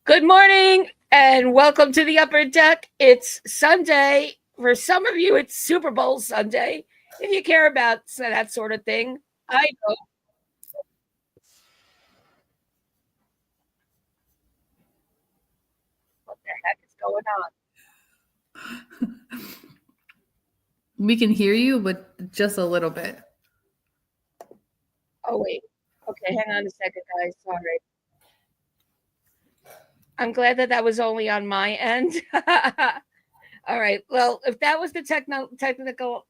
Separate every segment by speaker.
Speaker 1: Good morning and welcome to the Upper Deck. It's Sunday. For some of you, it's Super Bowl Sunday. If you care about that sort of thing, I know. What the heck is going on?
Speaker 2: We can hear you, but just a little bit.
Speaker 1: Oh, wait. Okay, hang on a second, guys. Sorry. I'm glad that was only on my end. All right. Well, if that was the technological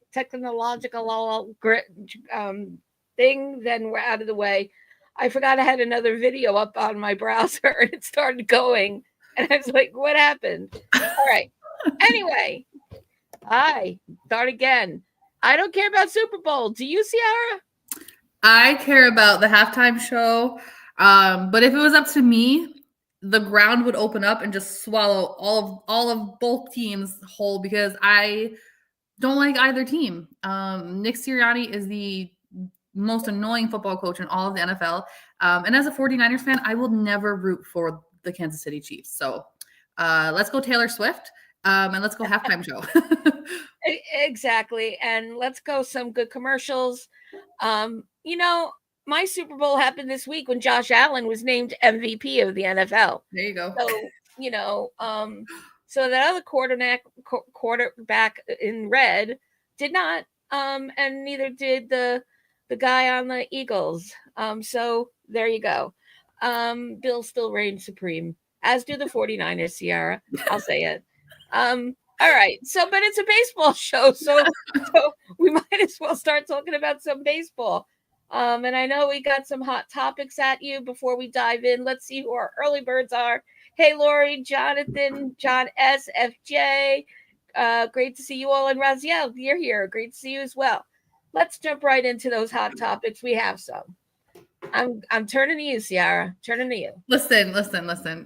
Speaker 1: thing, then we're out of the way. I forgot I had another video up on my browser and it started going. And I was like, what happened? All right. Anyway, hi. Start again. I don't care about Super Bowl. Do you, Ciara?
Speaker 2: I care about the halftime show. But if it was up to me, the ground would open up and just swallow all of both teams whole because I don't like either team. Nick Sirianni is the most annoying football coach in all of the NFL. And as a 49ers fan, I will never root for the Kansas City Chiefs. So let's go Taylor Swift and let's go halftime show.
Speaker 1: Exactly. And let's go some good commercials. My Super Bowl happened this week when Josh Allen was named MVP of the NFL.
Speaker 2: There you go.
Speaker 1: So that other quarterback in red did not, and neither did the guy on the Eagles. So there you go. Bill still reigns supreme, as do the 49ers, Ciara. I'll say it. All right. But it's a baseball show, so we might as well start talking about some baseball. And I know we got some hot topics at you before we dive in. Let's see who our early birds are. Hey, Lori, Jonathan, John S, FJ. Great to see you all. And Raziel, you're here. Great to see you as well. Let's jump right into those hot topics. We have some. I'm turning to you, Ciara. Turning to you.
Speaker 2: Listen,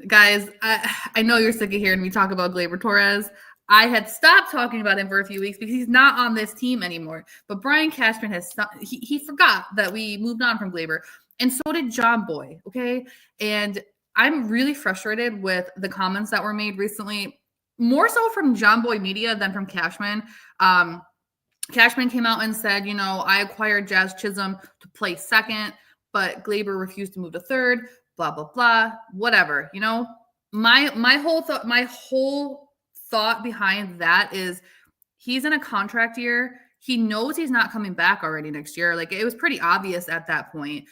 Speaker 2: guys. I know you're sick of hearing me talk about Gleyber Torres. I had stopped talking about him for a few weeks because he's not on this team anymore. But Brian Cashman he forgot that we moved on from Gleyber, and so did John Boy. Okay, and I'm really frustrated with the comments that were made recently, more so from John Boy Media than from Cashman. Cashman came out and said, I acquired Jazz Chisholm to play second, but Gleyber refused to move to third. Blah blah blah. Whatever. My whole thought behind that is he's in a contract year. He knows he's not coming back already next year. Like, it was pretty obvious at that point.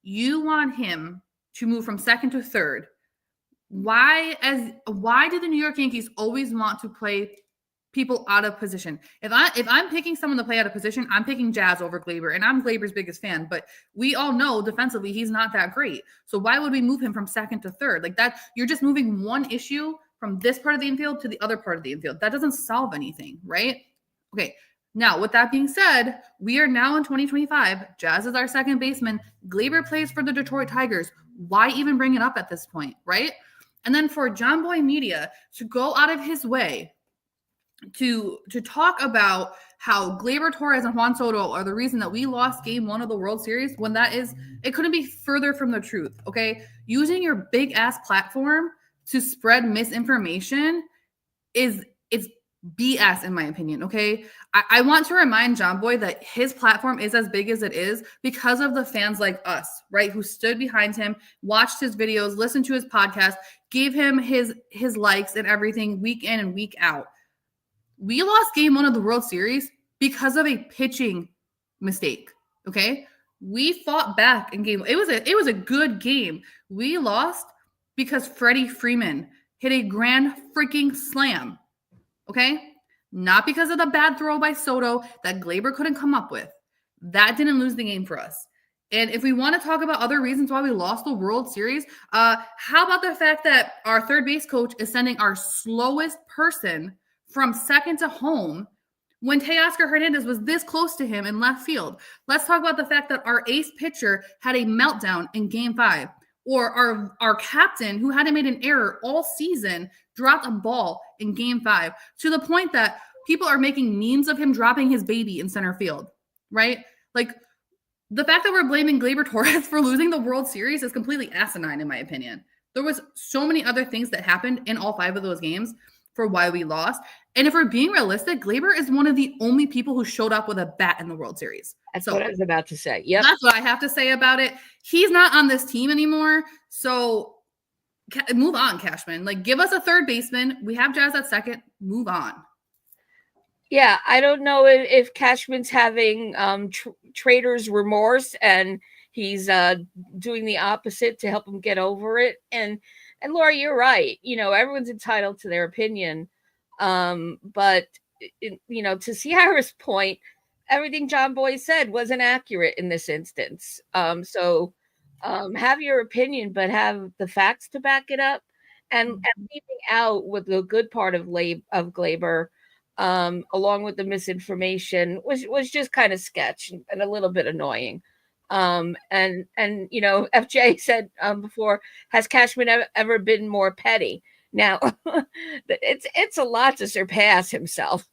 Speaker 2: You want him to move from second to third. Why do the New York Yankees always want to play people out of position? If I'm picking someone to play out of position, I'm picking Jazz over Gleyber, and I'm Gleyber's biggest fan, but we all know defensively he's not that great. So why would we move him from second to third? Like that, you're just moving one issue from this part of the infield to the other part of the infield. That doesn't solve anything, right? Okay. Now, with that being said, we are now in 2025. Jazz is our second baseman. Gleyber plays for the Detroit Tigers. Why even bring it up at this point, right? And then for John Boy Media to go out of his way to talk about how Gleyber Torres and Juan Soto are the reason that we lost game 1 of the World Series, when it couldn't be further from the truth, okay? Using your big ass platform to spread misinformation it's BS in my opinion, okay? I want to remind John Boy that his platform is as big as it is because of the fans like us, right? Who stood behind him, watched his videos, listened to his podcast, gave him his likes and everything week in and week out. We lost game 1 of the World Series because of a pitching mistake, okay? We fought back in game. It was a good game. We lost because Freddie Freeman hit a grand freaking slam, okay? Not because of the bad throw by Soto that Gleyber couldn't come up with. That didn't lose the game for us. And if we want to talk about other reasons why we lost the World Series, how about the fact that our third base coach is sending our slowest person from second to home when Teoscar Hernandez was this close to him in left field? Let's talk about the fact that our ace pitcher had a meltdown in game 5. Or our captain, who hadn't made an error all season, dropped a ball in game 5 to the point that people are making memes of him dropping his baby in center field, right? Like, the fact that we're blaming Gleyber Torres for losing the World Series is completely asinine, in my opinion. There was so many other things that happened in all 5 of those games for why we lost. And if we're being realistic, Glaber is one of the only people who showed up with a bat in the World Series.
Speaker 1: That's what I was about to say. Yep.
Speaker 2: That's what I have to say about it. He's not on this team anymore. So move on, Cashman. Like, give us a third baseman. We have Jazz at second. Move on.
Speaker 1: Yeah, I don't know if Cashman's having trader's remorse and he's doing the opposite to help him get over it. And Laura, you're right. Everyone's entitled to their opinion. But to Ciara's point, everything John Boy said wasn't accurate in this instance. So have your opinion, but have the facts to back it up. And leaving out with the good part of Glaber, along with the misinformation, was just kind of sketch and a little bit annoying. And FJ said before, has Cashman ever been more petty? Now, it's a lot to surpass himself,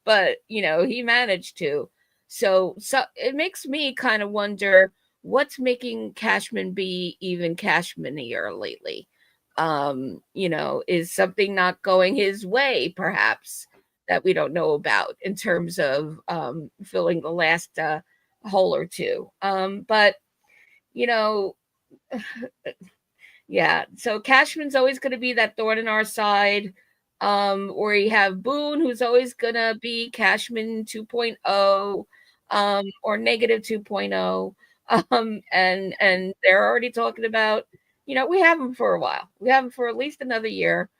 Speaker 1: but he managed to. So it makes me kind of wonder what's making Cashman be even Cashmanier lately. Is something not going his way, perhaps, that we don't know about in terms of filling the last hole or two. But yeah, so Cashman's always going to be that thorn in our side. Or you have Boone, who's always going to be Cashman 2.0, or negative 2.0. And they're already talking about, we have him for a while. We have him for at least another year.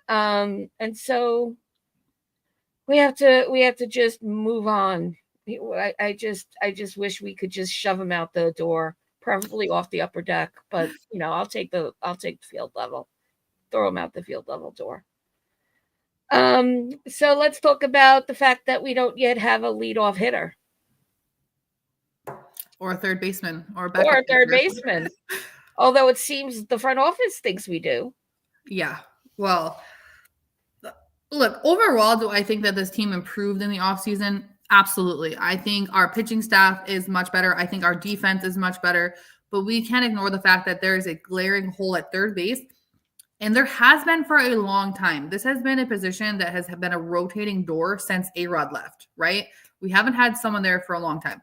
Speaker 1: And so we have to just move on. I just wish we could just shove him out the door, preferably off the upper deck. But I'll take the field level, throw him out the field level door. So let's talk about the fact that we don't yet have a leadoff hitter.
Speaker 2: Or a third baseman. Or
Speaker 1: a third baseman. Although it seems the front office thinks we do.
Speaker 2: Yeah. Well, look, overall, do I think that this team improved in the offseason? Absolutely. I think our pitching staff is much better. I think our defense is much better. But we can't ignore the fact that there is a glaring hole at third base. And there has been for a long time. This has been a position that has been a rotating door since A-Rod left, right? We haven't had someone there for a long time.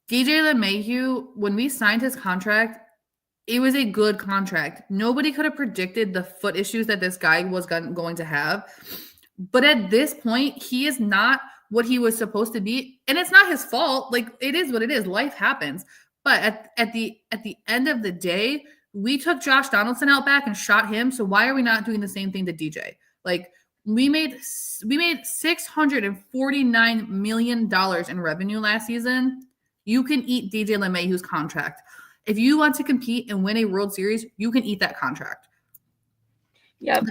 Speaker 2: DJ LeMahieu, when we signed his contract, it was a good contract. Nobody could have predicted the foot issues that this guy was going to have. But at this point, he is not what he was supposed to be. And it's not his fault. Like, it is what it is. Life happens. But at the end of the day, we took Josh Donaldson out back and shot him. So why are we not doing the same thing to DJ? Like, we made $649 million in revenue last season. You can eat DJ LeMahieu's contract. If you want to compete and win a World Series, you can eat that contract.
Speaker 1: Yeah.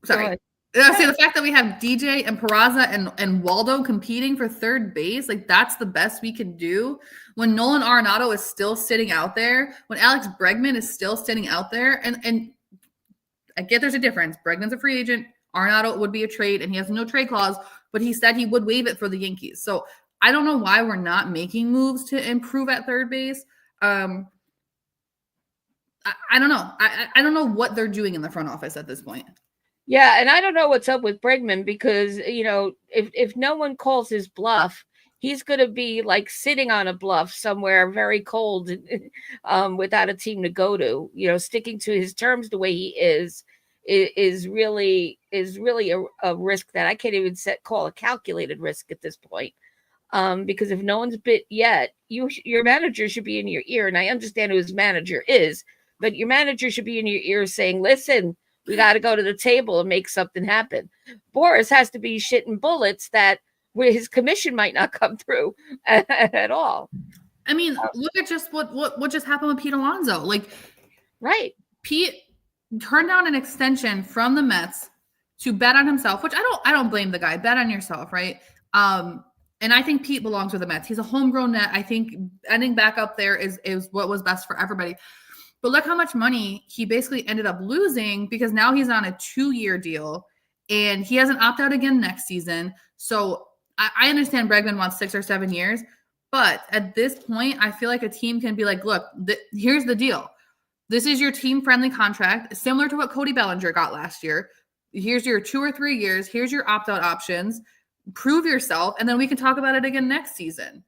Speaker 2: Sorry. The fact that we have DJ and Peraza and Waldo competing for third base, like, that's the best we can do. When Nolan Arenado is still sitting out there, when Alex Bregman is still sitting out there, and I get there's a difference. Bregman's a free agent. Arenado would be a trade, and he has no trade clause, but he said he would waive it for the Yankees. So I don't know why we're not making moves to improve at third base. I don't know. I don't know what they're doing in the front office at this point.
Speaker 1: Yeah, and I don't know what's up with Bregman because, if no one calls his bluff, he's going to be like sitting on a bluff somewhere very cold without a team to go to. Sticking to his terms the way he is really a risk that I can't even call a calculated risk at this point. Because if no one's bit yet, your manager should be in your ear. And I understand who his manager is, but your manager should be in your ear saying, listen, we got to go to the table and make something happen. Boris has to be shitting bullets that where his commission might not come through at all.
Speaker 2: I mean, look at just what just happened with Pete Alonso. Like,
Speaker 1: right.
Speaker 2: Pete turned down an extension from the Mets to bet on himself, which I don't blame the guy. Bet on yourself, right? And I think Pete belongs with the Mets. He's a homegrown net. I think ending back up there is what was best for everybody. But look how much money he basically ended up losing because now he's on a 2-year deal and he has an opt-out again next season. So I understand Bregman wants 6 or 7 years, but at this point, I feel like a team can be like, look, here's the deal. This is your team-friendly contract, similar to what Cody Bellinger got last year. Here's your 2 or 3 years. Here's your opt-out options. Prove yourself, and then we can talk about it again next season.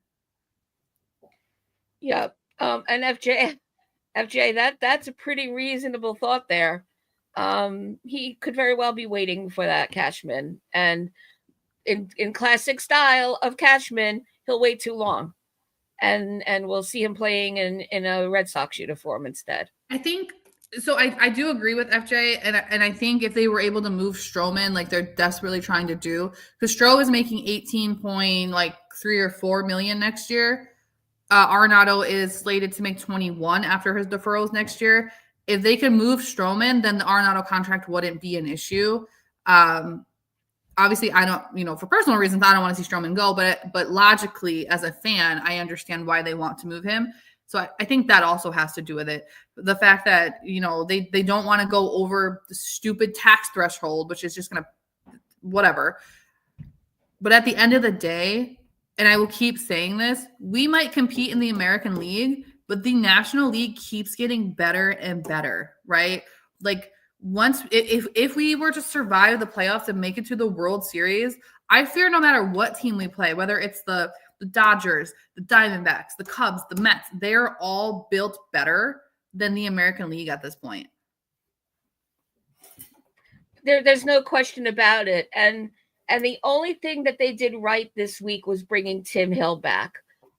Speaker 1: Yeah. And FJ, that's a pretty reasonable thought there. He could very well be waiting for that Cashman, and in classic style of Cashman, he'll wait too long, and we'll see him playing in a Red Sox uniform instead.
Speaker 2: I think so. I do agree with FJ, and I think if they were able to move Stroman, like they're desperately trying to do, because Stroh is making 18.3 or 4 million next year. Arenado is slated to make 21 after his deferrals next year. If they could move Stroman, then the Arenado contract wouldn't be an issue. Obviously, I don't, for personal reasons, I don't want to see Stroman go, but logically, as a fan, I understand why they want to move him. So I think that also has to do with it. The fact that, they don't want to go over the stupid tax threshold, which is just going to, whatever. But at the end of the day, and I will keep saying this, we might compete in the American League, but the National League keeps getting better and better, right? Like if we were to survive the playoffs and make it to the World Series, I fear no matter what team we play, whether it's the Dodgers, the Diamondbacks, the Cubs, the Mets, they're all built better than the American League at this point.
Speaker 1: There's no question about it. And the only thing that they did right this week was bringing Tim Hill back.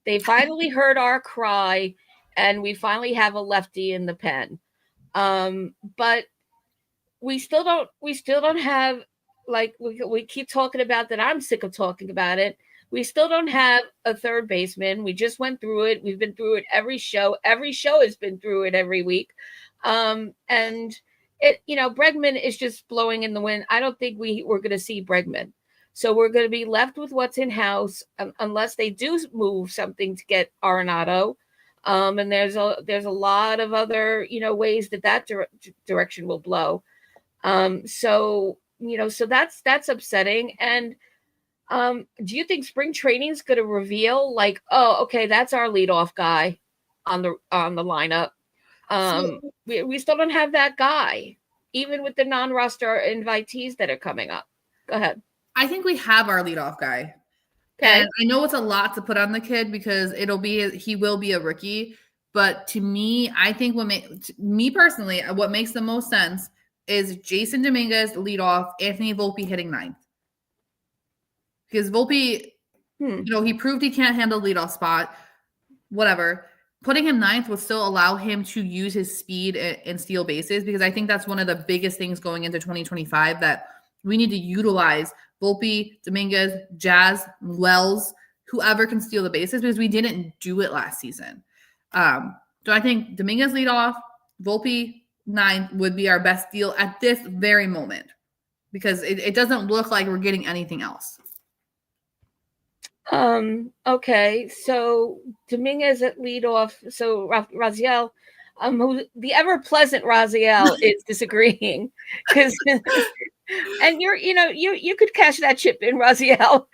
Speaker 1: They finally heard our cry, and we finally have a lefty in the pen. But we still don't have, like we keep talking about that. I'm sick of talking about it. We still don't have a third baseman. We just went through it. We've been through it every show. Every show has been through it every week. And it, Bregman is just blowing in the wind. I don't think we're going to see Bregman. So we're going to be left with what's in house, unless they do move something to get Arenado. And there's a lot of other, ways that direction will blow. So that's upsetting. And do you think spring training is going to reveal, like, oh, okay, that's our leadoff guy on the lineup? We still don't have that guy, even with the non-roster invitees that are coming up. Go ahead.
Speaker 2: I think we have our leadoff guy. Okay. And I know it's a lot to put on the kid because he will be a rookie. But to me, I think me personally, what makes the most sense is Jason Dominguez leadoff, Anthony Volpe hitting ninth. Because Volpe, he proved he can't handle leadoff spot, whatever. Putting him ninth would still allow him to use his speed and steal bases, because I think that's one of the biggest things going into 2025 that we need to utilize Volpe, Dominguez, Jazz, Wells, whoever can steal the bases, because we didn't do it last season. So I think Dominguez leadoff, Volpe ninth would be our best deal at this very moment, because it doesn't look like we're getting anything else.
Speaker 1: Okay, so Dominguez at leadoff. So Raziel, the ever pleasant Raziel is disagreeing, because and you could cash that chip in, Raziel.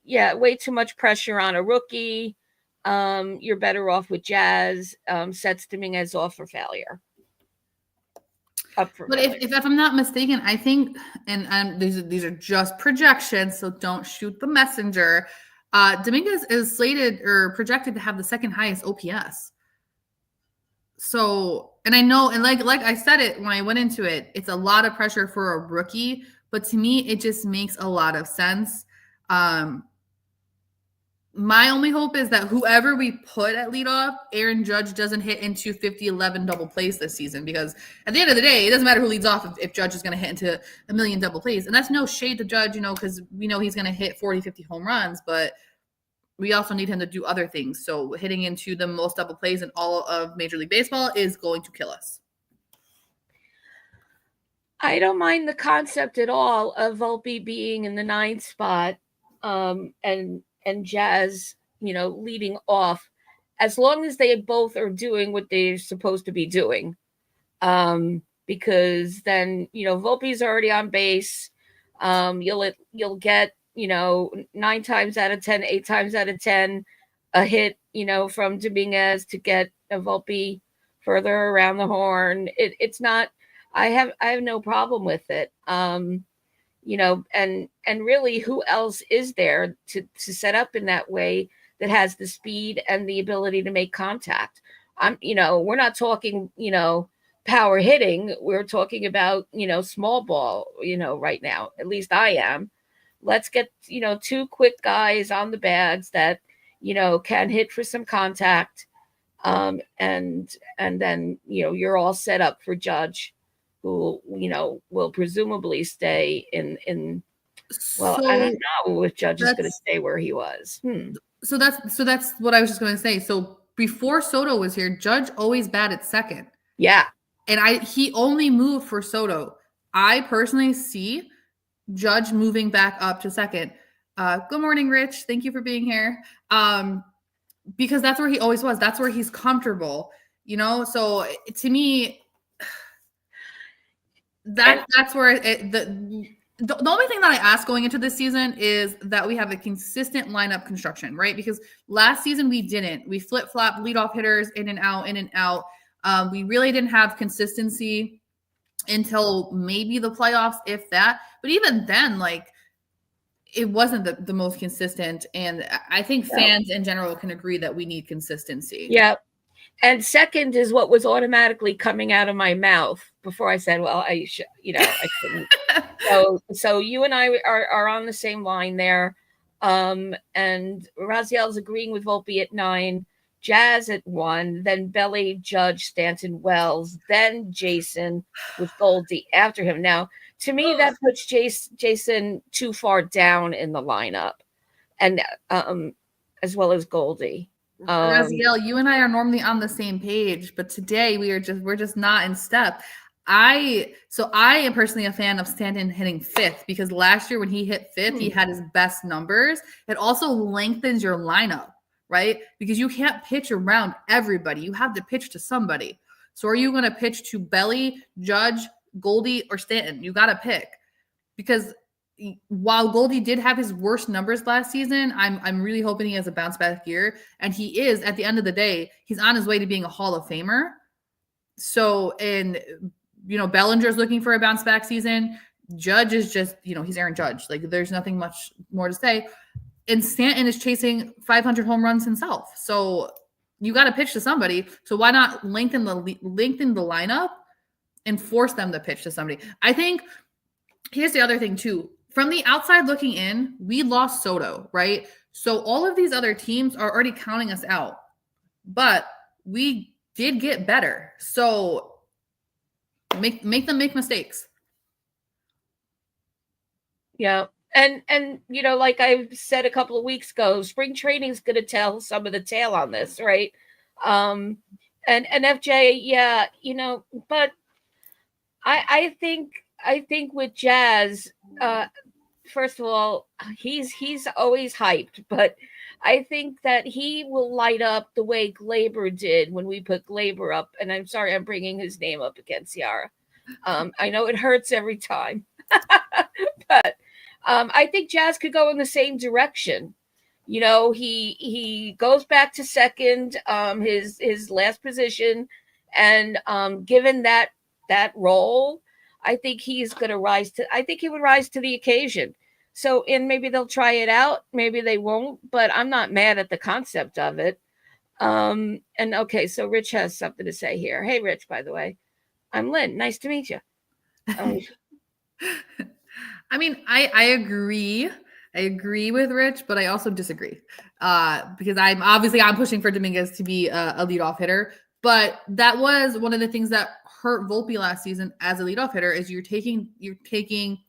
Speaker 1: Yeah, way too much pressure on a rookie. You're better off with Jazz. Sets Dominguez off for failure.
Speaker 2: But if I'm not mistaken, I think, and these are just projections, so don't shoot the messenger. Dominguez is slated or projected to have the second highest OPS. So, and I know, and like I said it when I went into it, it's a lot of pressure for a rookie, but to me, it just makes a lot of sense. My only hope is that whoever we put at leadoff, Aaron Judge doesn't hit into 50-11 double plays this season, because at the end of the day, it doesn't matter who leads off if Judge is going to hit into 1 million double plays. And that's no shade to Judge, because we know he's going to hit 40-50 home runs, but we also need him to do other things. So hitting into the most double plays in all of Major League Baseball is going to kill us.
Speaker 1: I don't mind the concept at all of Volpe being in the 9th spot, and Jazz, leading off, as long as they both are doing what they're supposed to be doing. Because then, Volpe's already on base. You'll get, 9 times out of 10, 8 times out of 10, a hit from Dominguez to get a Volpe further around the horn. It's not. I have no problem with it. And really, who else is there to set up in that way that has the speed and the ability to make contact? We're not talking, power hitting. We're talking about, small ball, right now. At least I am. Let's get, two quick guys on the bags that, can hit for some contact. And then, you're all set up for Judge, who, will presumably stay in well, I don't know if Judge is going to stay where he was.
Speaker 2: So that's what I was just going to say. So before Soto was here, Judge always batted second.
Speaker 1: Yeah.
Speaker 2: And he only moved for Soto. I personally see Judge moving back up to second. Good morning, Rich. Thank you for being here. Because that's where he always was. That's where he's comfortable. So to me, that's where the only thing that I ask going into this season is that we have a consistent lineup construction, right? Because last season we didn't. We flip-flop leadoff hitters in and out, in and out. We really didn't have consistency until maybe the playoffs, if that. But even then, it wasn't the most consistent. And I think fans in general can agree that we need consistency.
Speaker 1: Yeah. And second is what was automatically coming out of my mouth before I said, well, I should, I shouldn't. So you and I are on the same line there. And Raziel's agreeing with Volpe at 9, Jazz at 1, then Belly, Judge, Stanton, Wells, then Jason with Goldie after him. Now, to me, that puts Jason too far down in the lineup, and as well as Goldie.
Speaker 2: Raziel, you and I are normally on the same page, but today we're just not in step. I am personally a fan of Stanton hitting 5th, because last year when he hit 5th, he had his best numbers. It also lengthens your lineup, right? Because you can't pitch around everybody. You have to pitch to somebody. So are you going to pitch to Belly, Judge, Goldie, or Stanton? You got to pick. Because while Goldie did have his worst numbers last season, I'm really hoping he has a bounce back year. And he is, at the end of the day, he's on his way to being a Hall of Famer. So, and Bellinger's looking for a bounce back season. Judge is just, he's Aaron Judge. There's nothing much more to say. And Stanton is chasing 500 home runs himself. So you got to pitch to somebody. So why not lengthen the lineup and force them to pitch to somebody? I think here's the other thing too. From the outside looking in, we lost Soto, right? So all of these other teams are already counting us out, but we did get better. So make them make mistakes.
Speaker 1: Yeah. And like I said a couple of weeks ago, spring training is going to tell some of the tale on this, right? And FJ, yeah, but I think with Jazz, first of all, he's always hyped, but I think that he will light up the way Glaber did when we put Glaber up. And I'm sorry, I'm bringing his name up against Ciara. I know it hurts every time, but I think Jazz could go in the same direction. He goes back to second, his last position, and given that role, I think he's going to rise to. I think he would rise to the occasion. So, and maybe they'll try it out, maybe they won't, but I'm not mad at the concept of it. And okay, so Rich has something to say here. Hey, Rich, by the way, I'm Lynn. Nice to meet you.
Speaker 2: I mean, I agree. I agree with Rich, but I also disagree because I'm pushing for Dominguez to be a leadoff hitter. But that was one of the things that hurt Volpe last season as a leadoff hitter is you're taking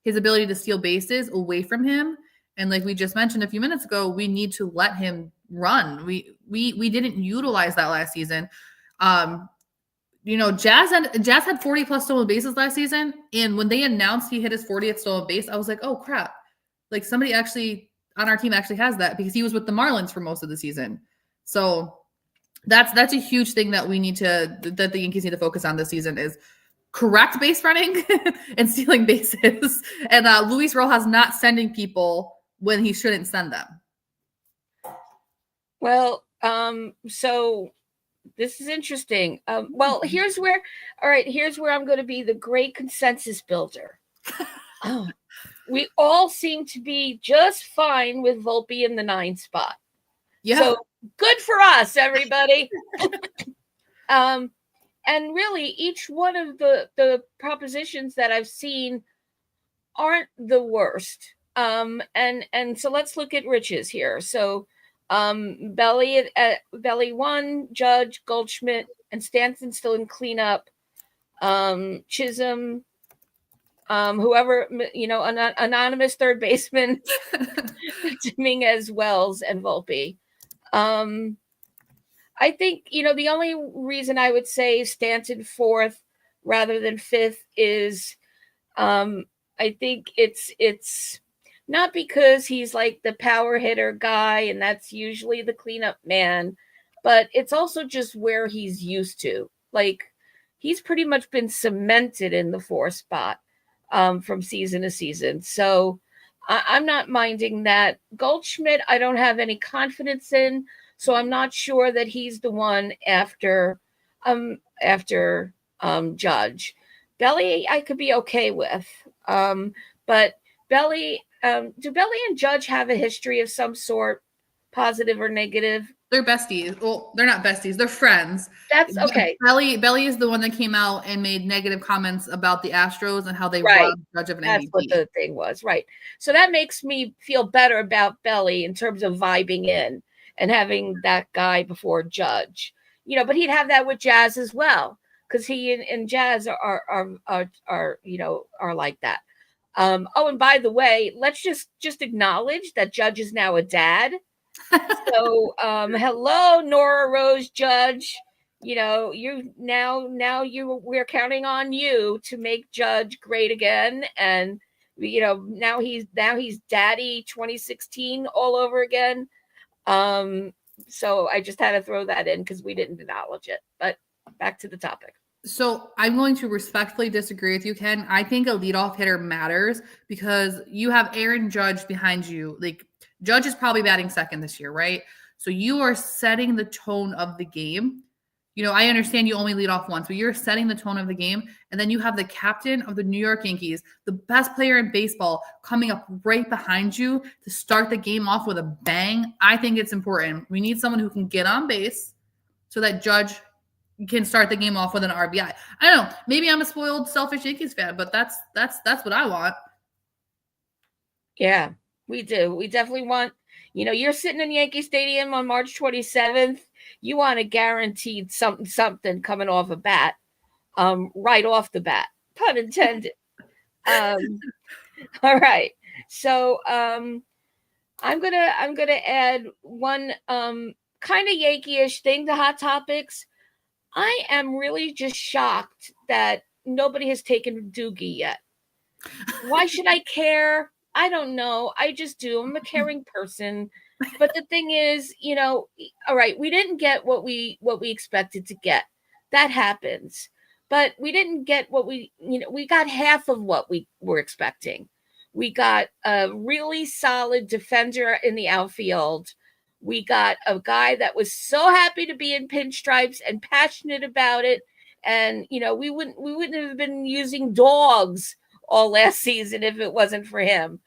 Speaker 2: his ability to steal bases away from him. And like we just mentioned a few minutes ago, we need to let him run. We didn't utilize that last season. Jazz had 40 plus stolen bases last season. And when they announced he hit his 40th stolen base, I was like, oh crap. Like somebody actually on our team actually has that because he was with the Marlins for most of the season. So that's a huge thing that that the Yankees need to focus on this season is correct base running and stealing bases. And Luis Rojas not sending people when he shouldn't send them.
Speaker 1: Well, So this is interesting. Well, here's where I'm going to be the great consensus builder. We all seem to be just fine with Volpe in the 9 spot. Yeah. So good for us, everybody. And really, each one of the propositions that I've seen aren't the worst. And so let's look at Rich's here. So Belly at Belly 1, Judge, Goldschmidt, and Stanton still in cleanup. Chisholm, whoever, anonymous third baseman, Dominguez, Wells, and Volpe. I think, the only reason I would say Stanton 4th rather than 5th is I think it's not because he's like the power hitter guy and that's usually the cleanup man, but it's also just where he's used to. Like, he's pretty much been cemented in the 4th spot from season to season. So I'm not minding that. Goldschmidt, I don't have any confidence in, so I'm not sure that he's the one after Judge. Belly, I could be okay with. But Belly, do Belly and Judge have a history of some sort, positive or negative?
Speaker 2: They're besties. Well, they're not besties. They're friends.
Speaker 1: That's okay.
Speaker 2: Belly is the one that came out and made negative comments about the Astros and how they robbed Judge of an MVP.
Speaker 1: That's what the thing was, right? So that makes me feel better about Belly in terms of vibing in and having that guy before Judge. But he'd have that with Jazz as well, because he and Jazz are like that. And by the way, let's just acknowledge that Judge is now a dad. So hello, Nora Rose Judge. We're counting on you to make Judge great again. And now he's daddy 2016 all over again. So I just had to throw that in because we didn't acknowledge it. But back to the topic.
Speaker 2: So I'm going to respectfully disagree with you, Ken. I think a leadoff hitter matters because you have Aaron Judge behind you. Like, Judge is probably batting second this year, right? So you are setting the tone of the game. I understand you only lead off once, but you're setting the tone of the game. And then you have the captain of the New York Yankees, the best player in baseball, coming up right behind you to start the game off with a bang. I think it's important. We need someone who can get on base so that Judge can start the game off with an RBI. I don't know. Maybe I'm a spoiled, selfish Yankees fan, but that's what I want.
Speaker 1: Yeah, we do. We definitely want, you're sitting in Yankee Stadium on March 27th. You want a guaranteed something coming off a bat, right off the bat, pun intended. All right. So I'm gonna add one kind of Yankee-ish thing to Hot Topics. I am really just shocked that nobody has taken Doogie yet. Why should I care? I don't know. I just do. I'm a caring person. But the thing is, all right, we didn't get what we expected to get. That happens. But we didn't get what we got half of what we were expecting. We got a really solid defender in the outfield. We got a guy that was so happy to be in pinstripes and passionate about it. And, we wouldn't have been using dogs all last season if it wasn't for him.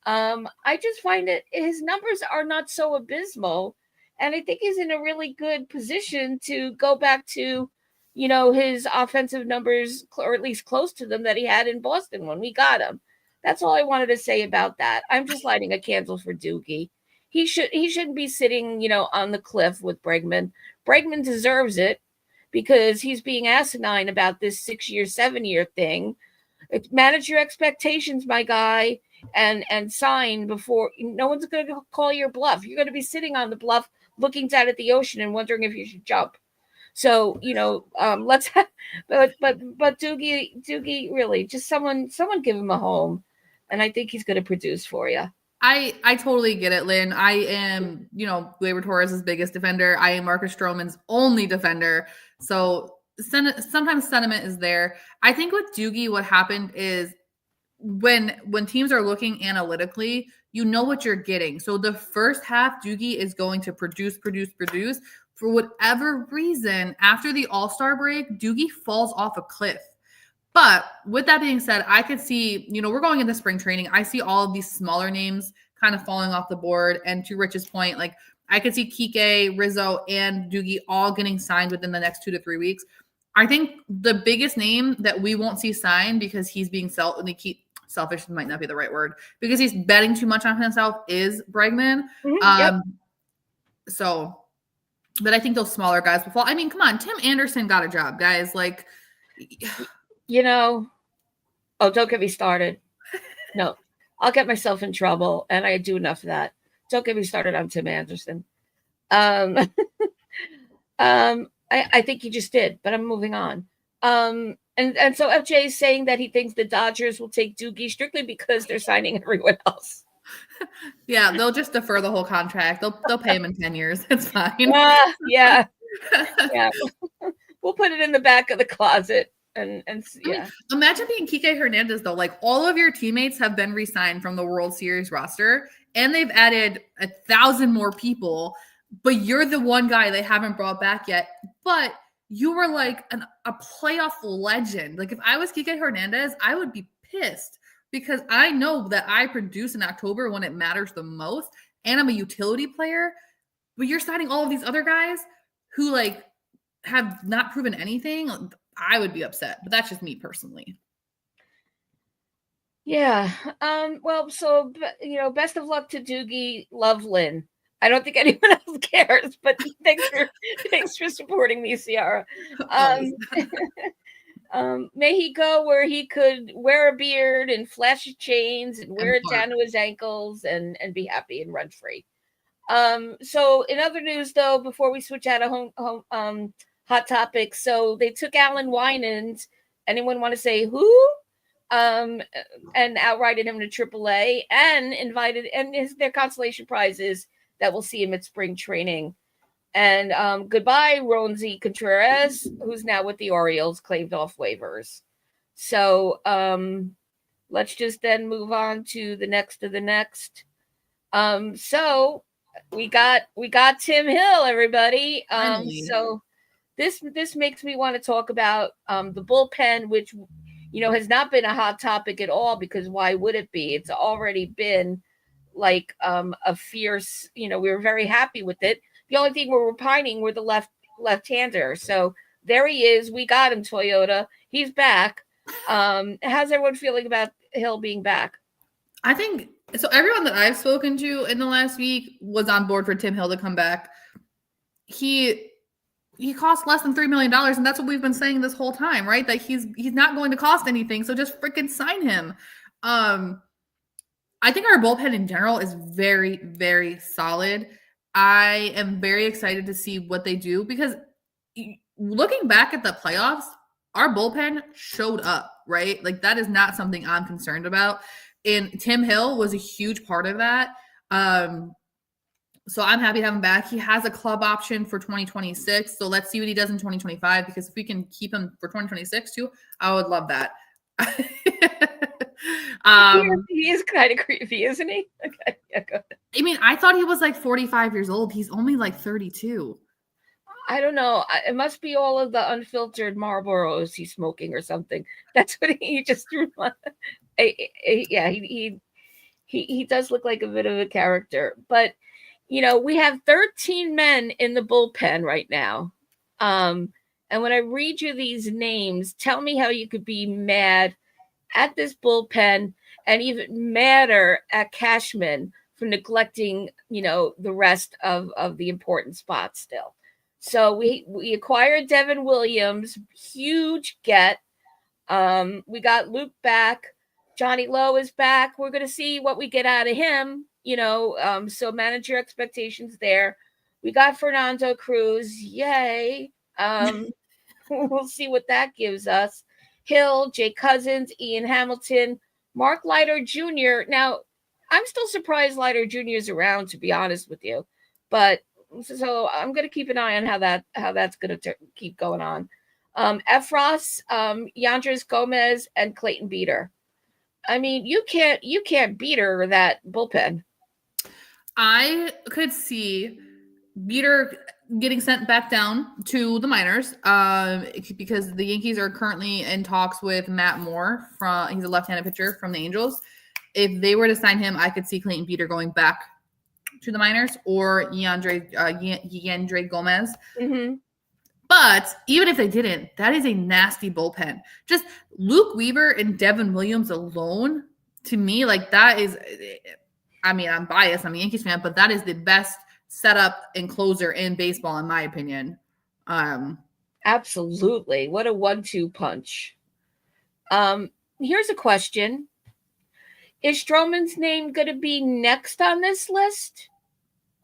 Speaker 1: I just find that his numbers are not so abysmal. And I think he's in a really good position to go back to, his offensive numbers, or at least close to them, that he had in Boston when we got him. That's all I wanted to say about that. I'm just lighting a candle for Doogie. He shouldn't be sitting, on the cliff with Bregman. Bregman deserves it because he's being asinine about this 6-year, 7-year thing. Manage your expectations, my guy, and sign before. No one's going to call your bluff. You're going to be sitting on the bluff looking down at the ocean and wondering if you should jump. So, let's but Doogie, really, just someone give him a home, and I think he's going to produce for you.
Speaker 2: I totally get it, Lynn. I am, Gleyber Torres' biggest defender. I am Marcus Stroman's only defender. So sometimes sentiment is there. I think with Doogie, what happened is when teams are looking analytically, you know what you're getting. So the first half, Doogie is going to produce. For whatever reason, after the All-Star break, Doogie falls off a cliff. But with that being said, I could see, we're going into spring training. I see all of these smaller names kind of falling off the board. And to Rich's point, like I could see Kike, Rizzo, and Doogie all getting signed within the next 2 to 3 weeks. I think the biggest name that we won't see signed because he's being selfish might not be the right word, because he's betting too much on himself is Bregman.
Speaker 1: Yep.
Speaker 2: But I think those smaller guys will fall. I mean, come on, Tim Anderson got a job, guys. Like,
Speaker 1: don't get me started. No, I'll get myself in trouble, and I do enough of that. Don't get me started on Tim Anderson. I think he just did, but I'm moving on. And so FJ is saying that he thinks the Dodgers will take Doogie strictly because they're signing everyone else.
Speaker 2: Yeah, they'll just defer the whole contract. They'll pay him in 10 years. It's fine.
Speaker 1: Yeah. We'll put it in the back of the closet. And yeah.
Speaker 2: I mean, imagine being Kike Hernandez, though. Like, all of your teammates have been re-signed from the World Series roster, and they've added 1,000 more people, but you're the one guy they haven't brought back yet. But you were like a playoff legend. Like, if I was Kike Hernandez, I would be pissed because I know that I produce in October when it matters the most, and I'm a utility player. But you're signing all of these other guys who, like, have not proven anything. I would be upset, but that's just me personally.
Speaker 1: Yeah. Well, so, best of luck to Doogie. Love, Lynn. I don't think anyone else cares, but thanks for supporting me, Ciara. May he go where he could wear a beard and flash chains and wear it down to his ankles and be happy and run free. So in other news, though, before we switch out of hot topics, so they took Alan Winans. Anyone want to say who? And outrighted him to AAA and invited, and their consolation prize is that we'll see him at spring training. And goodbye, Ronzi Contreras, who's now with the Orioles, claimed off waivers. So let's just then move on to the next of the next. So we got Tim Hill, everybody. So this makes me want to talk about the bullpen, which has not been a hot topic at all, because why would it be? It's already been like a fierce, we were very happy with it. The only thing we're repining were the left-hander. So there he is. We got him, Toyota. He's back. How's everyone feeling about Hill being back?
Speaker 2: I think so. Everyone that I've spoken to in the last week was on board for Tim Hill to come back. He cost less than $3 million, and that's what we've been saying this whole time, right? That he's not going to cost anything, so just freaking sign him. I think our bullpen in general is very, very solid. I am very excited to see what they do, because looking back at the playoffs, our bullpen showed up, right? Like, that is not something I'm concerned about. And Tim Hill was a huge part of that. So I'm happy to have him back. He has a club option for 2026. So let's see what he does in 2025, because if we can keep him for 2026 too, I would love that.
Speaker 1: He is kind of creepy, isn't he? Okay, yeah, go ahead.
Speaker 2: I mean, I thought he was like 45 years old. He's only like 32.
Speaker 1: I don't know. It must be all of the unfiltered Marlboros he's smoking or something. That's what he just threw. Yeah, he does look like a bit of a character. But, we have 13 men in the bullpen right now. And when I read you these names, tell me how you could be mad at this bullpen and even madder at Cashman for neglecting, the rest of the important spots still. So we acquired Devin Williams, huge get. We got Luke back. Johnny Lowe is back. We're going to see what we get out of him, so manage your expectations there. We got Fernando Cruz. Yay. We'll see what that gives us. Hill, Jay Cousins, Ian Hamilton, Mark Leiter Jr. Now, I'm still surprised Leiter Jr. is around, to be honest with you. But so I'm going to keep an eye on how that's going to keep going on. Efros, Yandres Gomez, and Clayton Beater. I mean, you can't beat her that bullpen.
Speaker 2: I could see Beater getting sent back down to the minors because the Yankees are currently in talks with Matt Moore he's a left-handed pitcher from the Angels. If they were to sign him, I could see Clayton Beater going back to the minors or Yandre Gomez.
Speaker 1: Mm-hmm.
Speaker 2: But even if they didn't, that is a nasty bullpen. Just Luke Weaver and Devin Williams alone, to me, like that is, I mean, I'm biased. I'm a Yankees fan, but that is the best setup and closer in baseball, in my opinion.
Speaker 1: Absolutely. What a 1-2 punch. Here's a question. Is Stroman's name going to be next on this list?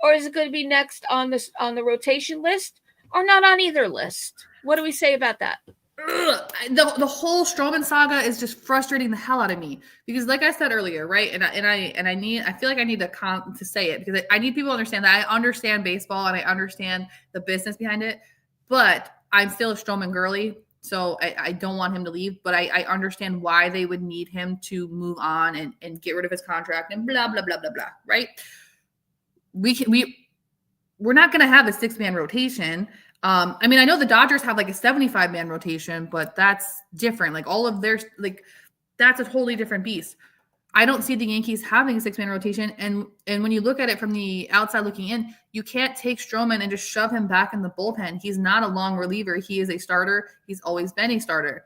Speaker 1: Or is it going to be next on the rotation list? Or not on either list? What do we say about that?
Speaker 2: The whole Stroman saga is just frustrating the hell out of me because, like I said earlier, right? I feel like I need to say it because I need people to understand that I understand baseball and I understand the business behind it, but I'm still a Stroman girly, so I don't want him to leave. But I understand why they would need him to move on and get rid of his contract and blah blah blah blah blah. Right? We're not going to have a 6-man rotation. I mean, I know the Dodgers have like a 75-man rotation, but that's different. Like all of their, like, that's a totally different beast. I don't see the Yankees having a 6-man rotation. And when you look at it from the outside looking in, you can't take Stroman and just shove him back in the bullpen. He's not a long reliever. He is a starter. He's always been a starter.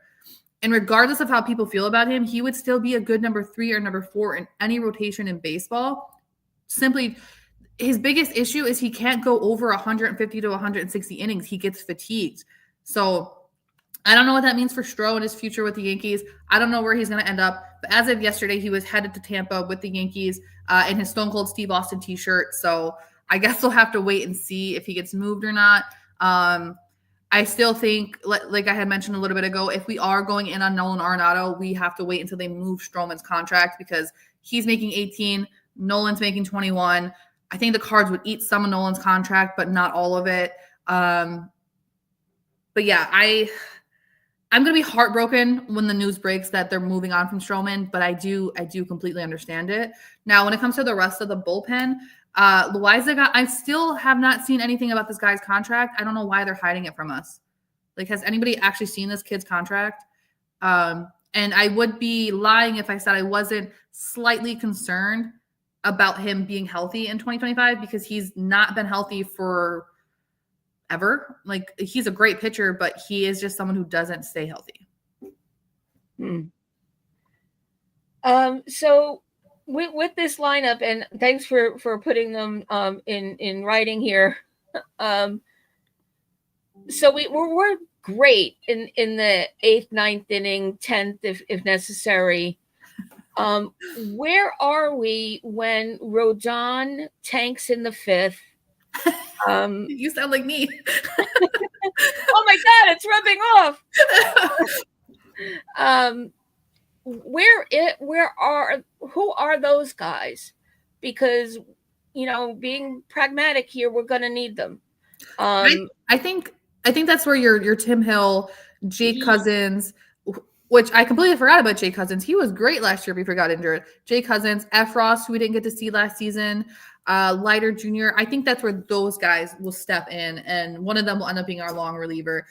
Speaker 2: And regardless of how people feel about him, he would still be a good number 3 or number 4 in any rotation in baseball. Simply, his biggest issue is he can't go over 150 to 160 innings. He gets fatigued. So I don't know what that means for Stroh and his future with the Yankees. I don't know where he's going to end up. But as of yesterday, he was headed to Tampa with the Yankees in his Stone Cold Steve Austin t-shirt. So I guess we'll have to wait and see if he gets moved or not. I still think, like I had mentioned a little bit ago, if we are going in on Nolan Arenado, we have to wait until they move Stroman's contract because he's making 18, Nolan's making 21. I think the Cards would eat some of Nolan's contract, but not all of it. But yeah, I'm going to be heartbroken when the news breaks that they're moving on from Stroman, but I do completely understand it. Now, when it comes to the rest of the bullpen, Loaiza, I still have not seen anything about this guy's contract. I don't know why they're hiding it from us. Like, has anybody actually seen this kid's contract? And I would be lying if I said I wasn't slightly concerned about him being healthy in 2025 because he's not been healthy for ever. Like, he's a great pitcher, but he is just someone who doesn't stay healthy.
Speaker 1: So with this lineup, and thanks for putting them in writing here. So we're great in the 8th, 9th inning, 10th if necessary. Where are we when Rodon tanks in the 5th?
Speaker 2: You sound like me.
Speaker 1: Oh my God, it's rubbing off. Who are those guys? Because, being pragmatic here, we're going to need them.
Speaker 2: I think that's where your Tim Hill, Jake Cousins, which I completely forgot about Jake Cousins. He was great last year before he got injured. Jake Cousins, Efros, who we didn't get to see last season, Leiter Jr. I think that's where those guys will step in, and one of them will end up being our long reliever.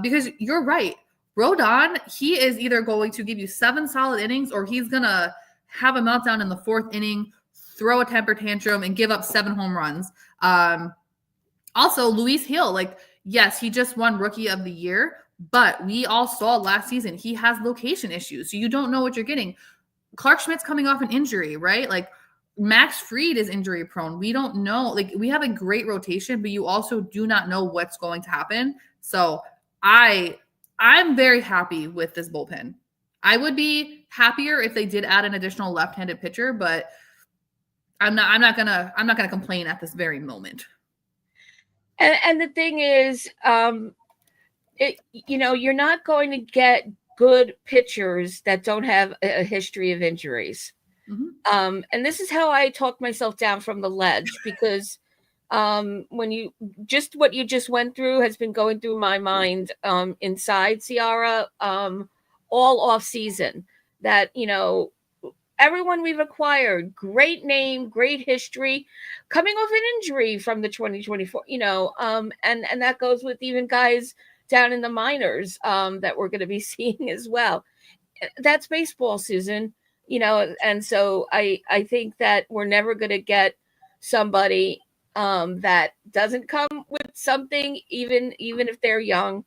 Speaker 2: Because you're right. Rodon, he is either going to give you 7 solid innings or he's going to have a meltdown in the 4th inning, throw a temper tantrum, and give up 7 home runs. Also, Luis Hill, like, yes, he just won Rookie of the Year, but we all saw last season he has location issues, so you don't know what you're getting. Clark Schmidt's coming off an injury, right? Like, Max Fried is injury prone. We don't know. Like, we have a great rotation, but you also do not know what's going to happen. So I'm very happy with this bullpen. I would be happier if they did add an additional left-handed pitcher, but I'm not gonna complain at this very moment.
Speaker 1: And the thing is, you're not going to get good pitchers that don't have a history of injuries.
Speaker 2: Mm-hmm.
Speaker 1: And this is how I talk myself down from the ledge because what you just went through has been going through my mind inside Ciara all off season. That everyone we've acquired, great name, great history, coming off an injury from the 2024, and that goes with even guys down in the minors that we're going to be seeing as well. That's baseball, Susan. And so I think that we're never going to get somebody that doesn't come with something, even if they're young.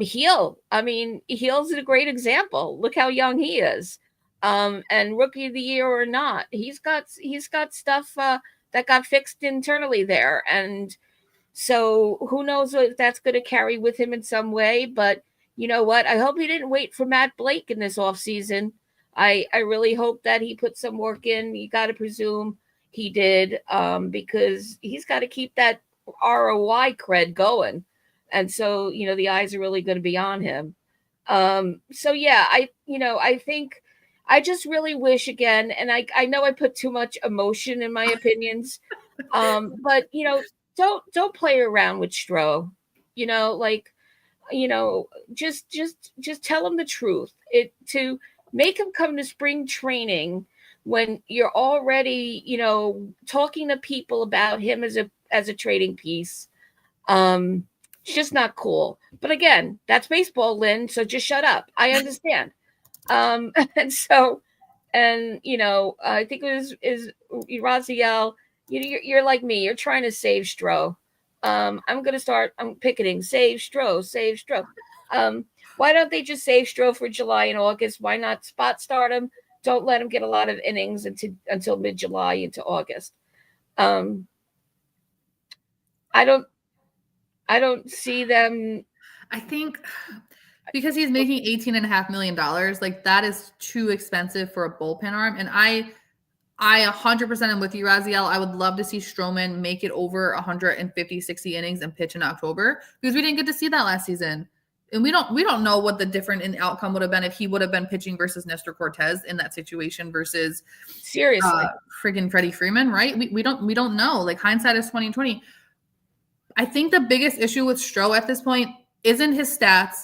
Speaker 1: Heel, I mean, Heel's a great example. Look how young he is. And rookie of the year or not, he's got stuff that got fixed internally there, and so who knows if that's going to carry with him in some way. But you know what? I hope he didn't wait for Matt Blake in this offseason. I really hope that he put some work in. You got to presume he did, because he's got to keep that ROI cred going. And so, the eyes are really going to be on him. So yeah, I think I just really wish again, and I know I put too much emotion in my opinions, but don't play around with Stro. Like, just tell him the truth. To make him come to spring training when you're already, talking to people about him as a trading piece. It's just not cool. But again, that's baseball, Lynn. So just shut up. I understand. And so, I think is Raziel. You're like me. You're trying to save Stro. I'm picketing. Save Stro. Save Stro. Why don't they just save Stro for July and August? Why not spot start him? Don't let him get a lot of innings until mid-July into August. I don't see them.
Speaker 2: I think because he's making $18.5 million, like that is too expensive for a bullpen arm. And I 100% am with you, Raziel. I would love to see Stroman make it over 150, 60 innings and pitch in October, because we didn't get to see that last season. And we don't know what the different in outcome would have been if he would have been pitching versus Nestor Cortez in that situation versus
Speaker 1: seriously
Speaker 2: friggin' Freddie Freeman, right? We don't know. Like, hindsight is 2020. I think the biggest issue with Stro at this point isn't his stats,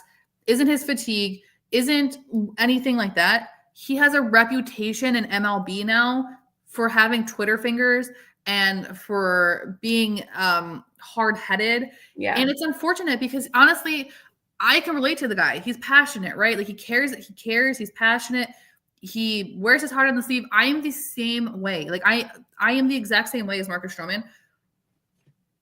Speaker 2: isn't his fatigue, isn't anything like that. He has a reputation in MLB now for having Twitter fingers and for being hard-headed.
Speaker 1: Yeah.
Speaker 2: And it's unfortunate because honestly, I can relate to the guy. He's passionate, right? Like he cares, he's passionate. He wears his heart on the sleeve. I am the same way. Like I am the exact same way as Marcus Stroman.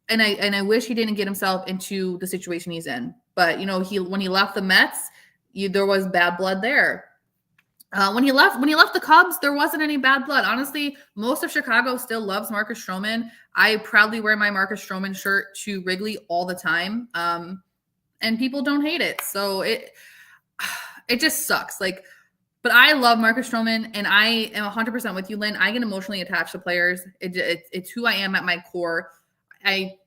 Speaker 2: And I wish he didn't get himself into the situation he's in. But when he left the Mets, there was bad blood there. When he left the Cubs, there wasn't any bad blood. Honestly, most of Chicago still loves Marcus Stroman. I proudly wear my Marcus Stroman shirt to Wrigley all the time. And people don't hate it. So it just sucks. Like, but I love Marcus Stroman, and I am 100% with you, Lynn. I get emotionally attached to players. It's who I am at my core. I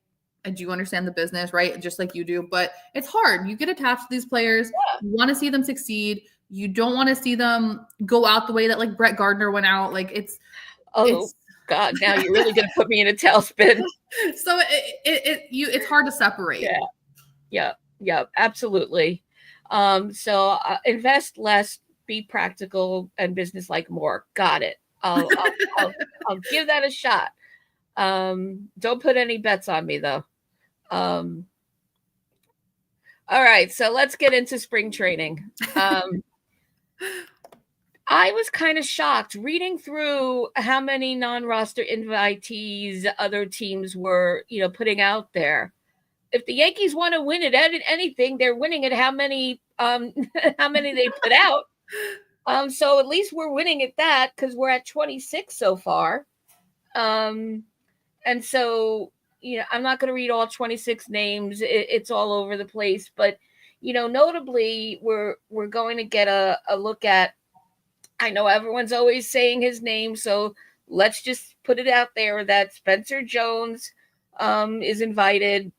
Speaker 2: do understand the business, right? Just like you do, but it's hard. You get attached to these players. Yeah. You want to see them succeed. You don't want to see them go out the way that like Brett Gardner went out. Like it's
Speaker 1: God, now you're really going to put me in a tailspin.
Speaker 2: So it's hard to separate.
Speaker 1: Yeah, absolutely. So invest less, be practical, and business-like more. Got it. I'll give that a shot. Don't put any bets on me though. All right, so let's get into spring training. I was kind of shocked reading through how many non-roster invitees other teams were, putting out there. If the Yankees want to win it at anything, they're winning at how many they put out. So at least we're winning at that because we're at 26 so far. And so, I'm not going to read all 26 names. It's all over the place. But, notably, we're going to get a look at, I know everyone's always saying his name, so let's just put it out there that Spencer Jones is invited.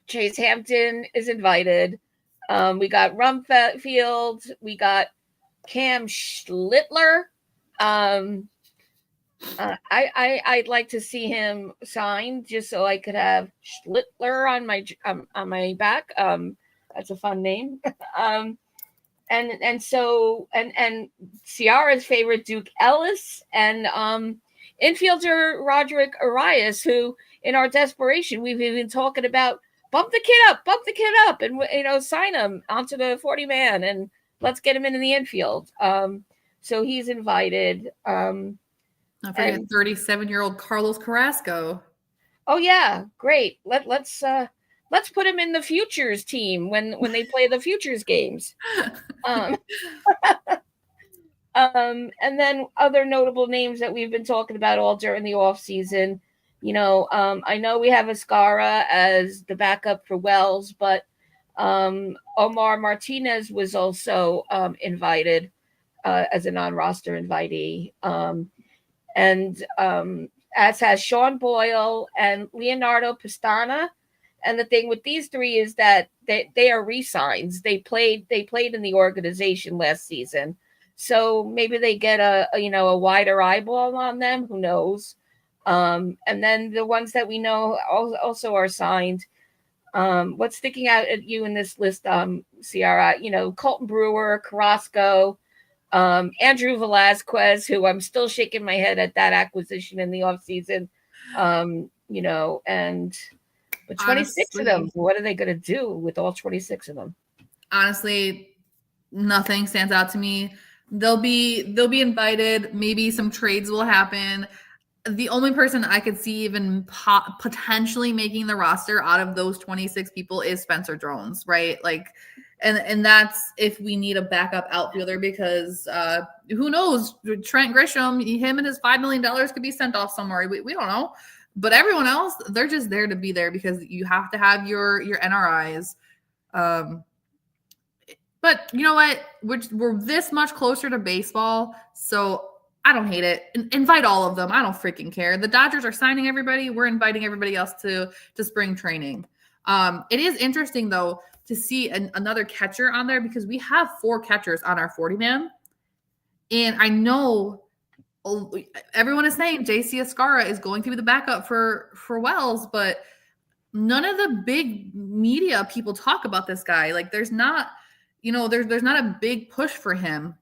Speaker 1: Chase Hampton is invited. We got Rumfield. We got Cam Schlittler. I'd like to see him signed just so I could have Schlittler on my back. That's a fun name. so Ciara's favorite Duke Ellis, and infielder Roderick Arias, who in our desperation we've been talking about bump the kid up, and sign him onto the 40 man, and let's get him into the infield. So he's invited.
Speaker 2: I forget 37-year-old Carlos Carrasco.
Speaker 1: Oh yeah, great. Let's put him in the Futures team when they play the Futures games. And then other notable names that we've been talking about all during the off season. I know we have Escara as the backup for Wells, but Omar Martinez was also invited as a non-roster invitee. And as has Sean Boyle and Leonardo Pastana. And the thing with these three is that they are re-signs. They played in the organization last season. So maybe they get a wider eyeball on them. Who knows? And then the ones that we know also are signed. What's sticking out at you in this list, Ciara? Colton Brewer, Carrasco, Andrew Velazquez, who I'm still shaking my head at that acquisition in the offseason. But 26 of them, what are they going to do with all 26 of them?
Speaker 2: Honestly, nothing stands out to me. They'll be invited. Maybe some trades will happen. The only person I could see even potentially making the roster out of those 26 people is Spencer Jones, right? And that's if we need a backup outfielder, because who knows? Trent Grisham, him and his $5 million could be sent off somewhere. We don't know. But everyone else, they're just there to be there because you have to have your NRIs. But you know what? We're this much closer to baseball, so I don't hate it. Invite all of them. I don't freaking care. The Dodgers are signing everybody. We're inviting everybody else to spring training. It is interesting, though, to see another catcher on there, because we have 4 catchers on our 40-man. And I know everyone is saying JC Escara is going to be the backup for Wells, but none of the big media people talk about this guy. There's not, there's not a big push for him.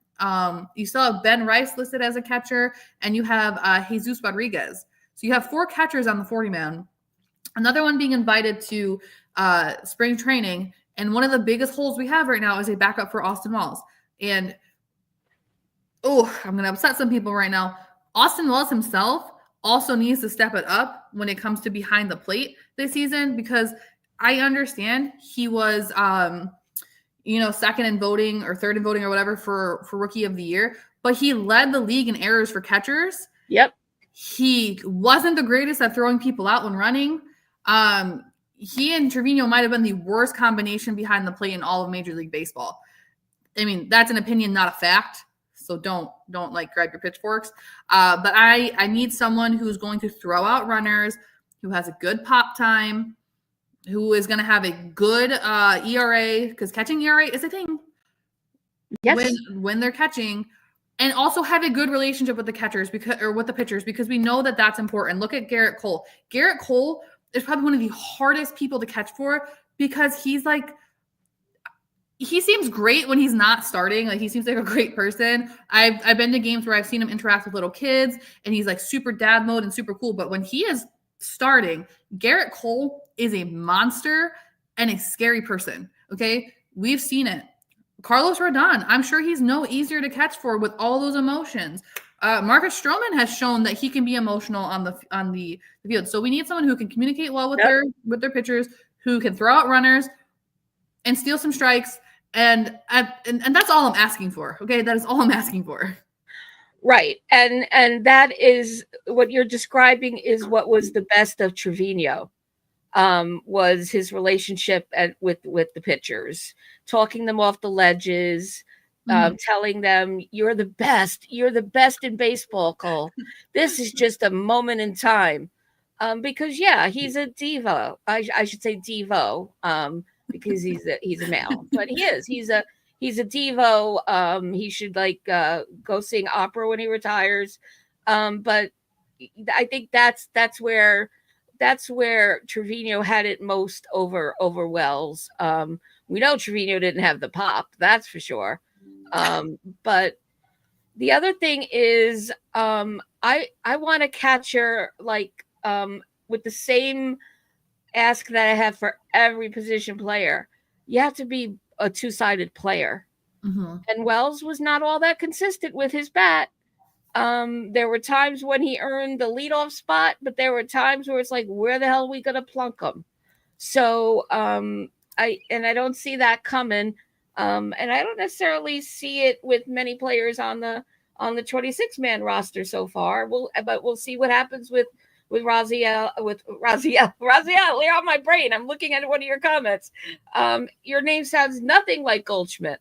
Speaker 2: You still have Ben Rice listed as a catcher, and you have Jesus Rodriguez. So you have 4 catchers on the 40-man. Another one being invited to spring training, and one of the biggest holes we have right now is a backup for Austin Wells. And I'm going to upset some people right now. Austin Wells himself also needs to step it up when it comes to behind the plate this season, because I understand he was, second in voting or third in voting or whatever for Rookie of the Year, but he led the league in errors for catchers.
Speaker 1: Yep.
Speaker 2: He wasn't the greatest at throwing people out when running. He and Trevino might have been the worst combination behind the plate in all of Major League Baseball. I mean, that's an opinion, not a fact. So don't grab your pitchforks. But I need someone who's going to throw out runners, who has a good pop time, who is going to have a good ERA, because catching ERA is a thing. Yes. When they're catching, and also have a good relationship with the catchers with the pitchers, because we know that that's important. Look at Garrett Cole. Garrett Cole is probably one of the hardest people to catch for, because he seems great when he's not starting. He seems like a great person. I've been to games where I've seen him interact with little kids, and he's super dad mode and super cool. But when he is starting, Garrett Cole is a monster and a scary person. Okay. We've seen it. Carlos Rodon, I'm sure he's no easier to catch for with all those emotions. Marcus Stroman has shown that he can be emotional on the field. So we need someone who can communicate well with their pitchers, who can throw out runners and steal some strikes. And that's all I'm asking for. Okay. That is all I'm asking for.
Speaker 1: Right. And that is what you're describing, is what was the best of Trevino, was his relationship with the pitchers, talking them off the ledges, telling them, you're the best in baseball, Cole. This is just a moment in time. Because he's a diva. I should say Devo, because he's a male, but he's a Devo. He should go sing opera when he retires. But I think that's where Trevino had it most over Wells. We know Trevino didn't have the pop, that's for sure. But the other thing is, I want a catcher like with the same ask that I have for every position player. You have to be a two-sided player.
Speaker 2: Mm-hmm.
Speaker 1: And Wells was not all that consistent with his bat. There were times when he earned the leadoff spot, but there were times where it's like, where the hell are we going to plunk him? So I don't see that coming, and I don't necessarily see it with many players on the 26-man roster so far. But we'll see what happens with Raziel. Raziel, you're on my brain. I'm looking at one of your comments. Your name sounds nothing like Goldschmidt.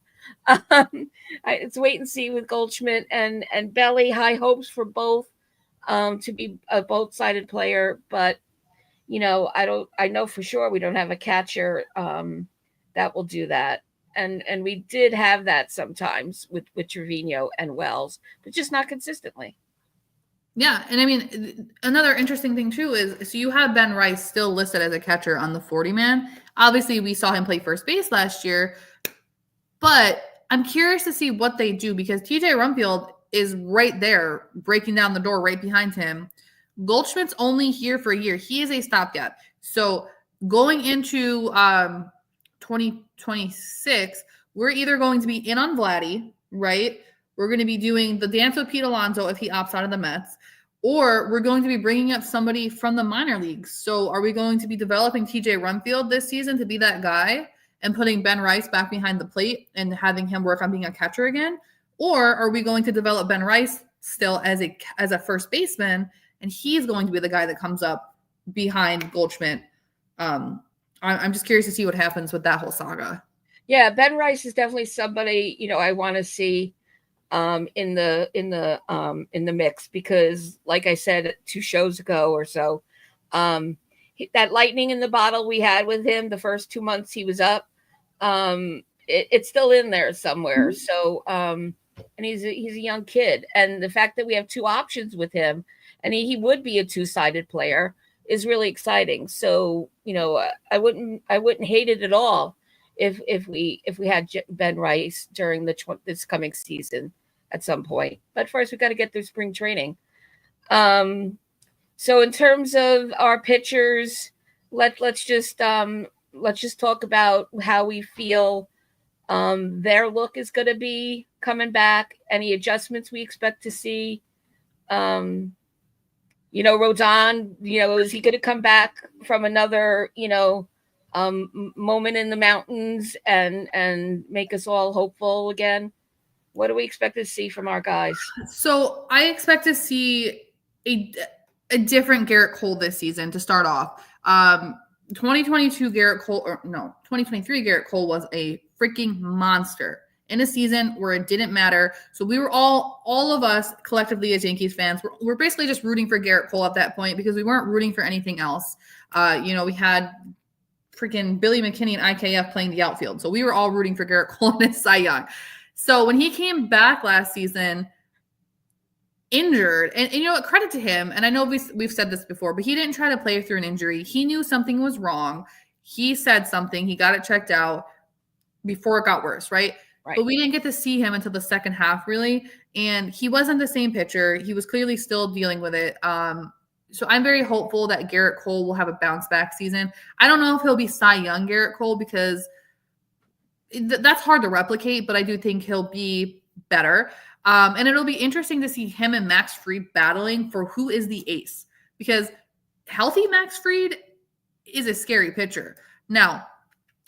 Speaker 1: It's wait and see with Goldschmidt and Belly. High hopes for both to be a both-sided player, but I know for sure we don't have a catcher that will do that. And we did have that sometimes with Trevino and Wells, but just not consistently.
Speaker 2: Yeah, and I mean, another interesting thing too is so you have Ben Rice still listed as a catcher on the 40-man. Obviously, we saw him play first base last year, but I'm curious to see what they do because TJ Rumfield is right there, breaking down the door right behind him. Goldschmidt's only here for a year. He is a stopgap. So going into 2026, we're either going to be in on Vladdy, right? We're going to be doing the dance with Pete Alonso if he opts out of the Mets, or we're going to be bringing up somebody from the minor leagues. So are we going to be developing TJ Rumfield this season to be that guy and putting Ben Rice back behind the plate and having him work on being a catcher again? Or are we going to develop Ben Rice still as a first baseman, and he's going to be the guy that comes up behind Goldschmidt? I'm just curious to see what happens with that whole saga.
Speaker 1: Yeah, Ben Rice is definitely somebody I want to see in the mix because, like I said 2 shows ago or so, that lightning in the bottle we had with him the first 2 months he was up, it's still in there somewhere. So and he's a young kid, and the fact that we have 2 options with him, and he would be a two-sided player, is really exciting. So I wouldn't hate it at all if we had Ben Rice during this coming season at some point. But first, we got to get through spring training. So in terms of our pitchers, let's just talk about how we feel their look is going to be coming back. Any adjustments we expect to see. Rodon, is he going to come back from another, moment in the mountains and make us all hopeful again? What do we expect to see from our guys?
Speaker 2: So I expect to see a different Garrett Cole this season to start off. 2022 Garrett Cole, 2023 Garrett Cole was a freaking monster in a season where it didn't matter. So we were all of us collectively as Yankees fans, we're basically just rooting for Garrett Cole at that point because we weren't rooting for anything else. We had freaking Billy McKinney and IKF playing the outfield. So we were all rooting for Garrett Cole and his Cy Young. So when he came back last season, injured, and credit to him, and I know we've said this before, but he didn't try to play through an injury. He knew something was wrong. He said something. He got it checked out before it got worse, right? But we didn't get to see him until the second half, really, and he wasn't the same pitcher. He was clearly still dealing with it. So I'm very hopeful that Garrett Cole will have a bounce back season. I don't know if he'll be Cy Young Garrett Cole because that's hard to replicate, but I do think he'll be better. And it'll be interesting to see him and Max Fried battling for who is the ace, because healthy Max Fried is a scary pitcher. Now,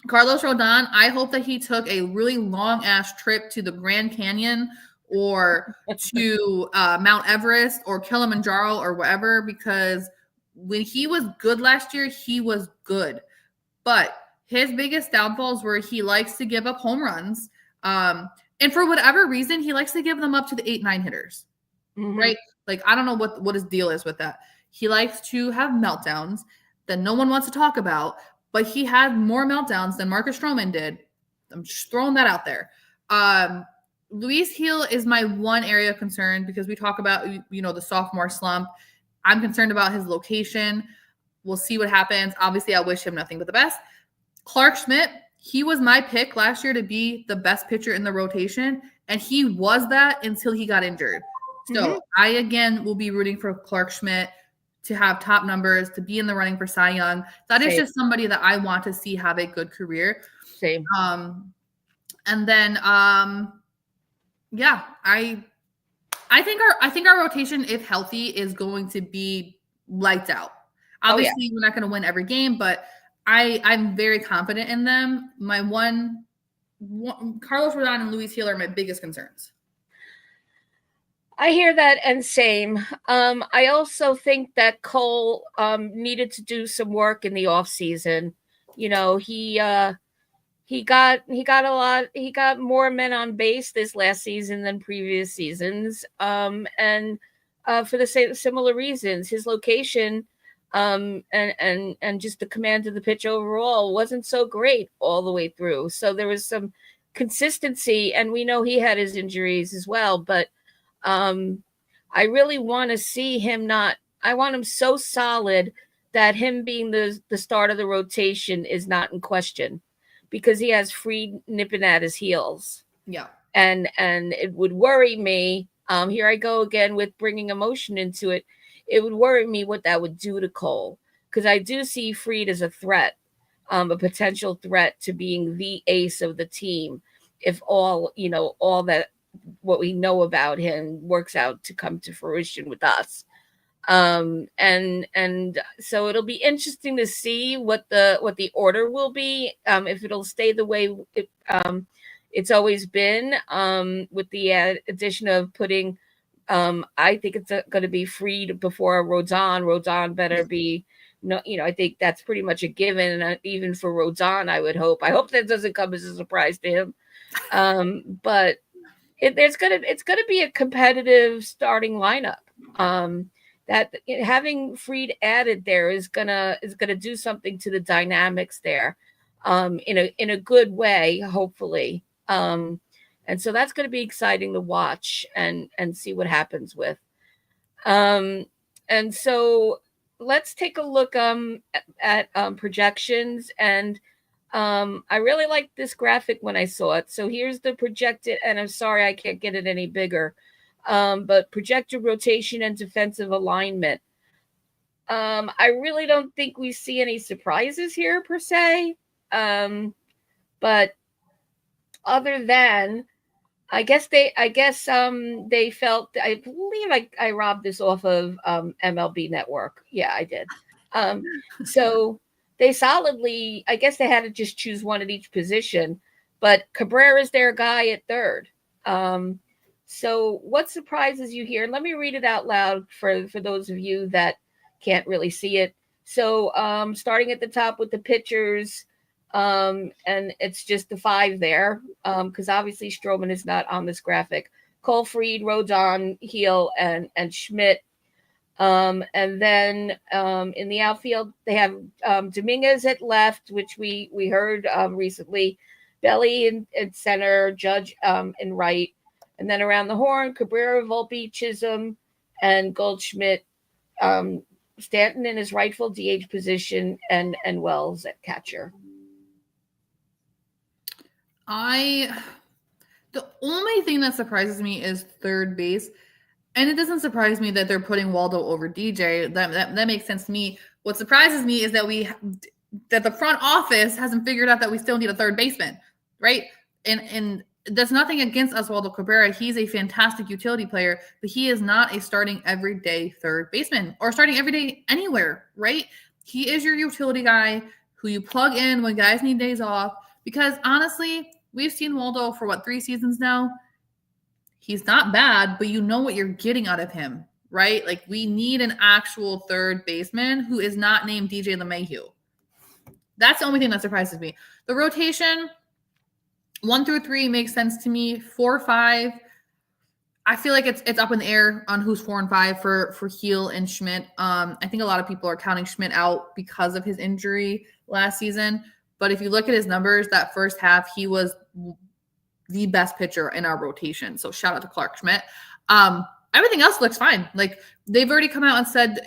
Speaker 2: Carlos Rodon, I hope that he took a really long-ass trip to the Grand Canyon or to Mount Everest or Kilimanjaro or whatever, because when he was good last year, he was good. But his biggest downfalls were he likes to give up home runs. And for whatever reason, he likes to give them up to the 8-9 hitters, right? Like, I don't know what his deal is with that. He likes to have meltdowns that no one wants to talk about, but he had more meltdowns than Marcus Stroman did. I'm just throwing that out there. Luis Gil is my one area of concern because we talk about, the sophomore slump. I'm concerned about his location. We'll see what happens. Obviously, I wish him nothing but the best. Clark Schmidt, he was my pick last year to be the best pitcher in the rotation, and he was that until he got injured. So I, again, will be rooting for Clark Schmidt to have top numbers, to be in the running for Cy Young. That is just somebody that I want to see have a good career.
Speaker 1: Same.
Speaker 2: And then, yeah, I think our rotation, if healthy, is going to be lights out. Obviously, we're not going to win every game, but I'm very confident in them. My one Carlos Rodon and Luis Gil are my biggest concerns.
Speaker 1: I hear that, and same. I also think that Cole needed to do some work in the off season. You know, he got more men on base this last season than previous seasons. And for the similar reasons, his location and just the command of the pitch overall wasn't so great all the way through. So there was some consistency, and we know he had his injuries as well, but I really want to see him I want him so solid that him being the start of the rotation is not in question, because he has Fried nipping at his heels.
Speaker 2: Yeah.
Speaker 1: And it would worry me. Here I go again with bringing emotion into it. It would worry me what that would do to Cole, because I do see Fried as a threat, a potential threat to being the ace of the team if all that what we know about him works out to come to fruition with us. And so it'll be interesting to see what the order will be, if it'll stay the way it's always been, with the addition of putting I think it's going to be Fried before Rodon. Rodon better be I think that's pretty much a given, even for Rodon. I hope that doesn't come as a surprise to him, but it's gonna be a competitive starting lineup. That having Fried added there is gonna do something to the dynamics there, in a good way, hopefully. And so that's going to be exciting to watch and see what happens with. And so let's take a look at projections. And I really liked this graphic when I saw it. So here's the projected, and I'm sorry I can't get it any bigger, but projected rotation and defensive alignment. I really don't think we see any surprises here per se, but other than I guess they felt, I believe I robbed this off of MLB Network. Yeah, I did. So they solidly, I guess they had to just choose one at each position, but Cabrera's their guy at third. So what surprises you here? Let me read it out loud for those of you that can't really see it. So starting at the top with the pitchers, and it's just the five there, because obviously Stroman is not on this graphic. Cole, Fried, Rodon, Hill, and Schmidt. And then in the outfield, they have Dominguez at left, which we heard recently, Belly in center, Judge in right, and then around the horn, Cabrera, Volpe, Chisholm, and Goldschmidt, Stanton in his rightful DH position, and Wells at catcher.
Speaker 2: The only thing that surprises me is third base. And it doesn't surprise me that they're putting Waldo over DJ. That makes sense to me. What surprises me is that the front office hasn't figured out that we still need a third baseman, right? And there's nothing against Oswaldo Cabrera. He's a fantastic utility player, but he is not a starting everyday third baseman or starting every day anywhere, right? He is your utility guy who you plug in when guys need days off. Because honestly, we've seen Waldo for 3 seasons now. He's not bad, but you know what you're getting out of him, right? Like, we need an actual third baseman who is not named DJ LeMahieu. That's the only thing that surprises me. The rotation, 1 through 3 makes sense to me. 4, 5, I feel like it's up in the air on who's 4 and 5 for Hill and Schmidt. I think a lot of people are counting Schmidt out because of his injury last season. But if you look at his numbers, that first half, he was the best pitcher in our rotation. So shout out to Clark Schmidt. Everything else looks fine. Like, they've already come out and said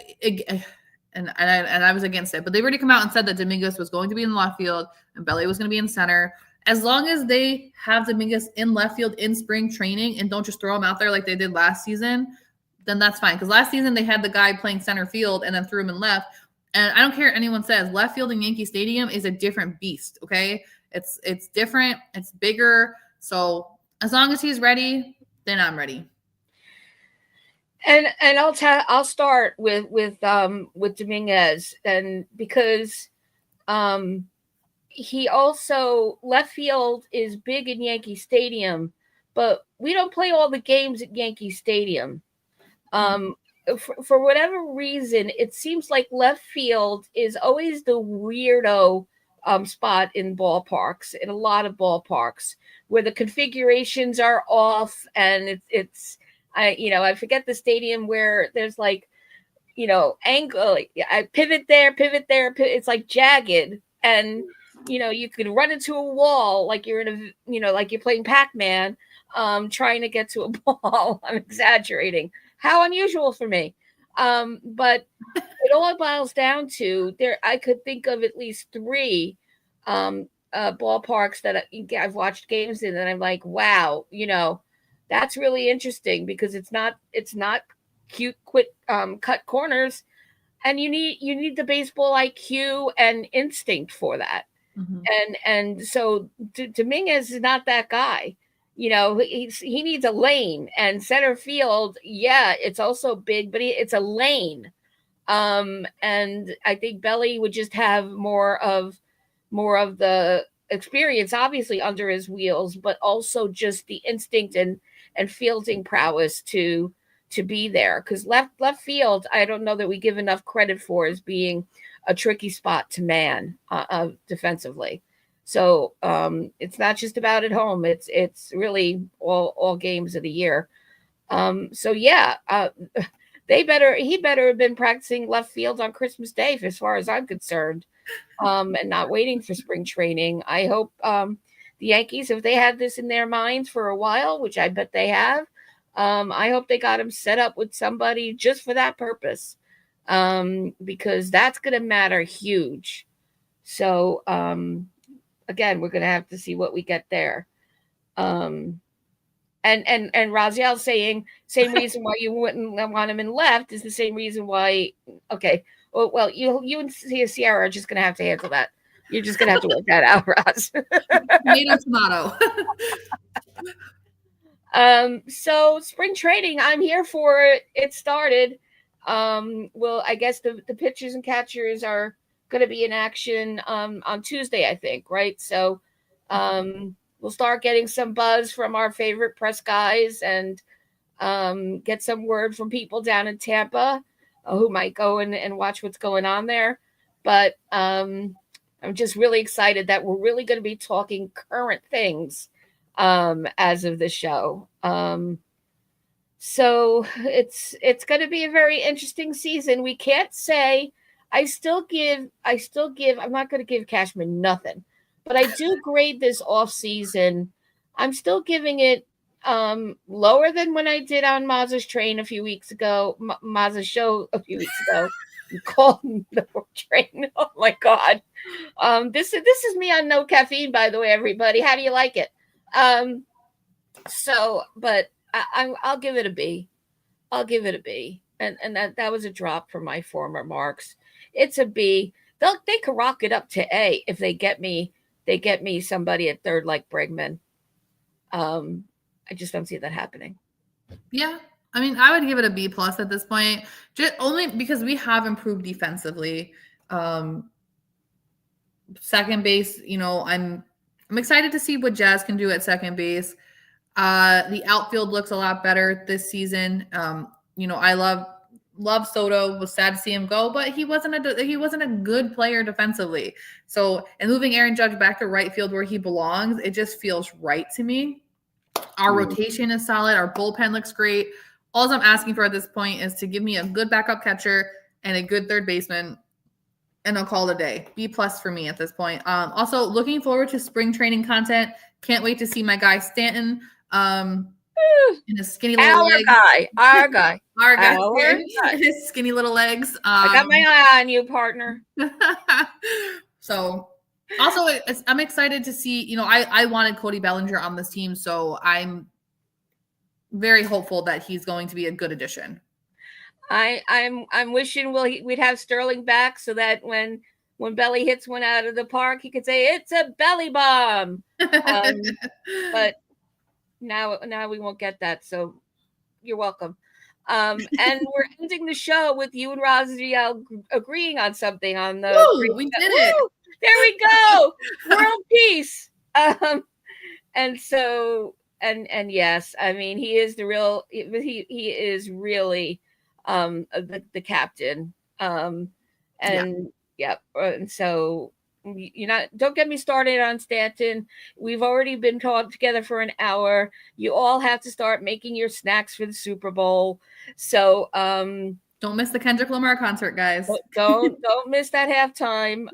Speaker 2: and I was against it. But they've already come out and said that Dominguez was going to be in left field and Belly was going to be in center. As long as they have Dominguez in left field in spring training and don't just throw him out there like they did last season, then that's fine. Because last season they had the guy playing center field and then threw him in left. And I don't care what anyone says, left field in Yankee Stadium is a different beast, okay? It's different. It's bigger. So as long as he's ready, then I'm ready.
Speaker 1: And I'll start with Dominguez, and because he also left field is big in Yankee Stadium, but we don't play all the games at Yankee Stadium. For whatever reason, it seems like left field is always the weirdo spot in ballparks, in a lot of ballparks, where the configurations are off, and it's I forget the stadium where there's like, angle, I pivot there, it's like jagged, and you could run into a wall like you're in a, like you're playing Pac-Man, trying to get to a ball. I'm exaggerating. How unusual for me. But it all boils down to I could think of at least 3 ballparks that I've watched games in, and I'm like, wow, that's really interesting, because it's not cute, quick cut corners, and you need the baseball IQ and instinct for that.
Speaker 2: Mm-hmm.
Speaker 1: And so Dominguez is not that guy. He needs a lane, and center field. Yeah, it's also big, but it's a lane. And I think Belly would just have more of the experience, obviously, under his wheels, but also just the instinct and fielding prowess to be there. Because left field, I don't know that we give enough credit for as being a tricky spot to man defensively. So it's not just about at home. It's really all games of the year. So yeah, he better have been practicing left field on Christmas Day, as far as I'm concerned, and not waiting for spring training. I hope the Yankees, if they had this in their minds for a while, which I bet they have, I hope they got him set up with somebody just for that purpose, because that's going to matter huge. So again, we're going to have to see what we get there. And Raziel saying same reason why you wouldn't want him in left is the same reason why. Okay, well, you and Sierra are just going to have to handle that. You're just going to have to work that out, Roz.
Speaker 2: Tomato.
Speaker 1: So spring training, I'm here for it. It started. Well, I guess the pitchers and catchers are going to be in action on Tuesday, I think, right? So we'll start getting some buzz from our favorite press guys, and get some word from people down in Tampa who might go and watch what's going on there. But I'm just really excited that we're really going to be talking current things as of the show. So it's going to be a very interesting season. We can't say I'm not going to give Cashman nothing, but I do grade this off season. I'm still giving it lower than when I did on Maz's train a few weeks ago, Maz's show a few weeks ago. You called the train. Oh my God. This is me on no caffeine, by the way, everybody. How do you like it? But I'll give it a B. I'll give it a B. And that was a drop from my former marks. It's a B. They could rock it up to A if they get me somebody at third like Bregman. I just don't see that happening.
Speaker 2: Yeah. I mean, I would give it a B+ at this point, just only because we have improved defensively. Second base, I'm excited to see what Jazz can do at second base. The outfield looks a lot better this season. I love Soto. Was sad to see him go, but he wasn't a good player defensively. So, and moving Aaron Judge back to right field where he belongs, it just feels right to me. Our rotation is solid. Our bullpen looks great. All I'm asking for at this point is to give me a good backup catcher and a good third baseman, and I'll call it a day. B+ for me at this point. Also, looking forward to spring training content. Can't wait to see my guy Stanton. in his skinny little legs.
Speaker 1: Our guy.
Speaker 2: Our guy.
Speaker 1: Our guy.
Speaker 2: His skinny little legs.
Speaker 1: I got my eye on you, partner.
Speaker 2: So also I'm excited to see, you know, I wanted Cody Bellinger on this team, so I'm very hopeful that he's going to be a good addition.
Speaker 1: I'm wishing we'd have Sterling back so that when Belly hits one out of the park, he could say it's a belly bomb. But now we won't get that. So you're welcome. And we're ending the show with you and Raziel agreeing on something on the.
Speaker 2: Woo, we did it.
Speaker 1: Woo, there we go. World peace. And so and yes, I mean he is the real. He is really the captain. And so don't get me started on Stanton. We've already been talking together for an hour. You all have to start making your snacks for the Super Bowl. So
Speaker 2: don't miss the Kendrick Lamar concert, guys.
Speaker 1: Don't miss that halftime.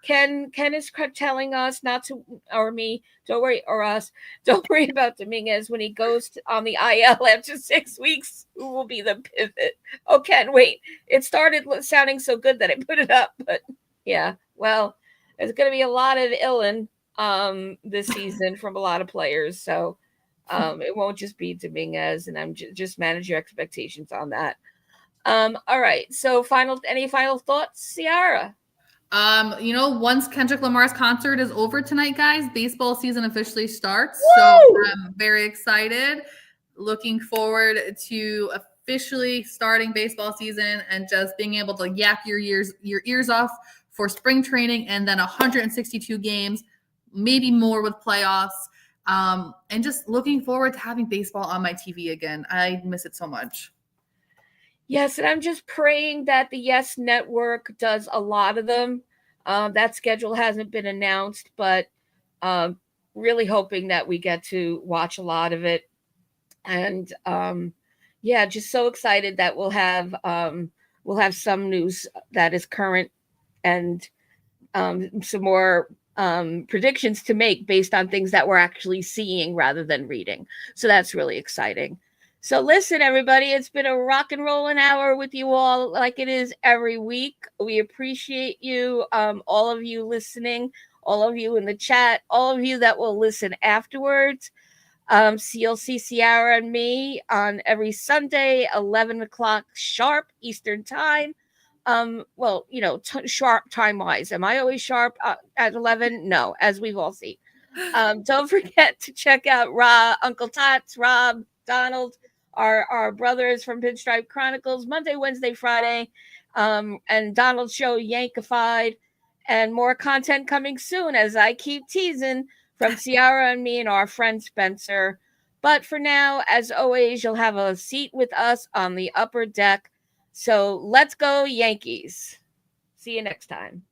Speaker 1: Ken is telling us not to, or me, don't worry, or us, don't worry about Dominguez when he goes on the IL after 6 weeks. Who will be the pivot? Oh, Ken, wait. It started sounding so good that I put it up, but yeah. Well, there's going to be a lot of illin this season from a lot of players, so it won't just be Dominguez, and I'm just manage your expectations on that. All right. So any final thoughts, Ciara?
Speaker 2: Once Kendrick Lamar's concert is over tonight, guys, baseball season officially starts.
Speaker 1: Woo!
Speaker 2: So I'm very excited. Looking forward to officially starting baseball season and just being able to yak your ears off for spring training and then 162 games, maybe more with playoffs. And just looking forward to having baseball on my TV again. I miss it so much.
Speaker 1: Yes, and I'm just praying that the Yes Network does a lot of them. That schedule hasn't been announced, but really hoping that we get to watch a lot of it. And just so excited that we'll have some news that is current and some more predictions to make based on things that we're actually seeing rather than reading. So that's really exciting. So listen, everybody, it's been a rock and rolling hour with you all like it is every week. We appreciate you, all of you listening, all of you in the chat, all of you that will listen afterwards. You'll see Ciara and me on every Sunday, 11 o'clock sharp Eastern time. Sharp time-wise. Am I always sharp at 11? No, as we've all seen. Don't forget to check out Uncle Tots, Rob, Donald, our brothers from Pinstripe Chronicles, Monday, Wednesday, Friday, and Donald's show, Yankified, and more content coming soon, as I keep teasing, from Ciara and me and our friend Spencer. But for now, as always, you'll have a seat with us on the upper deck. So let's go, Yankees. See you next time.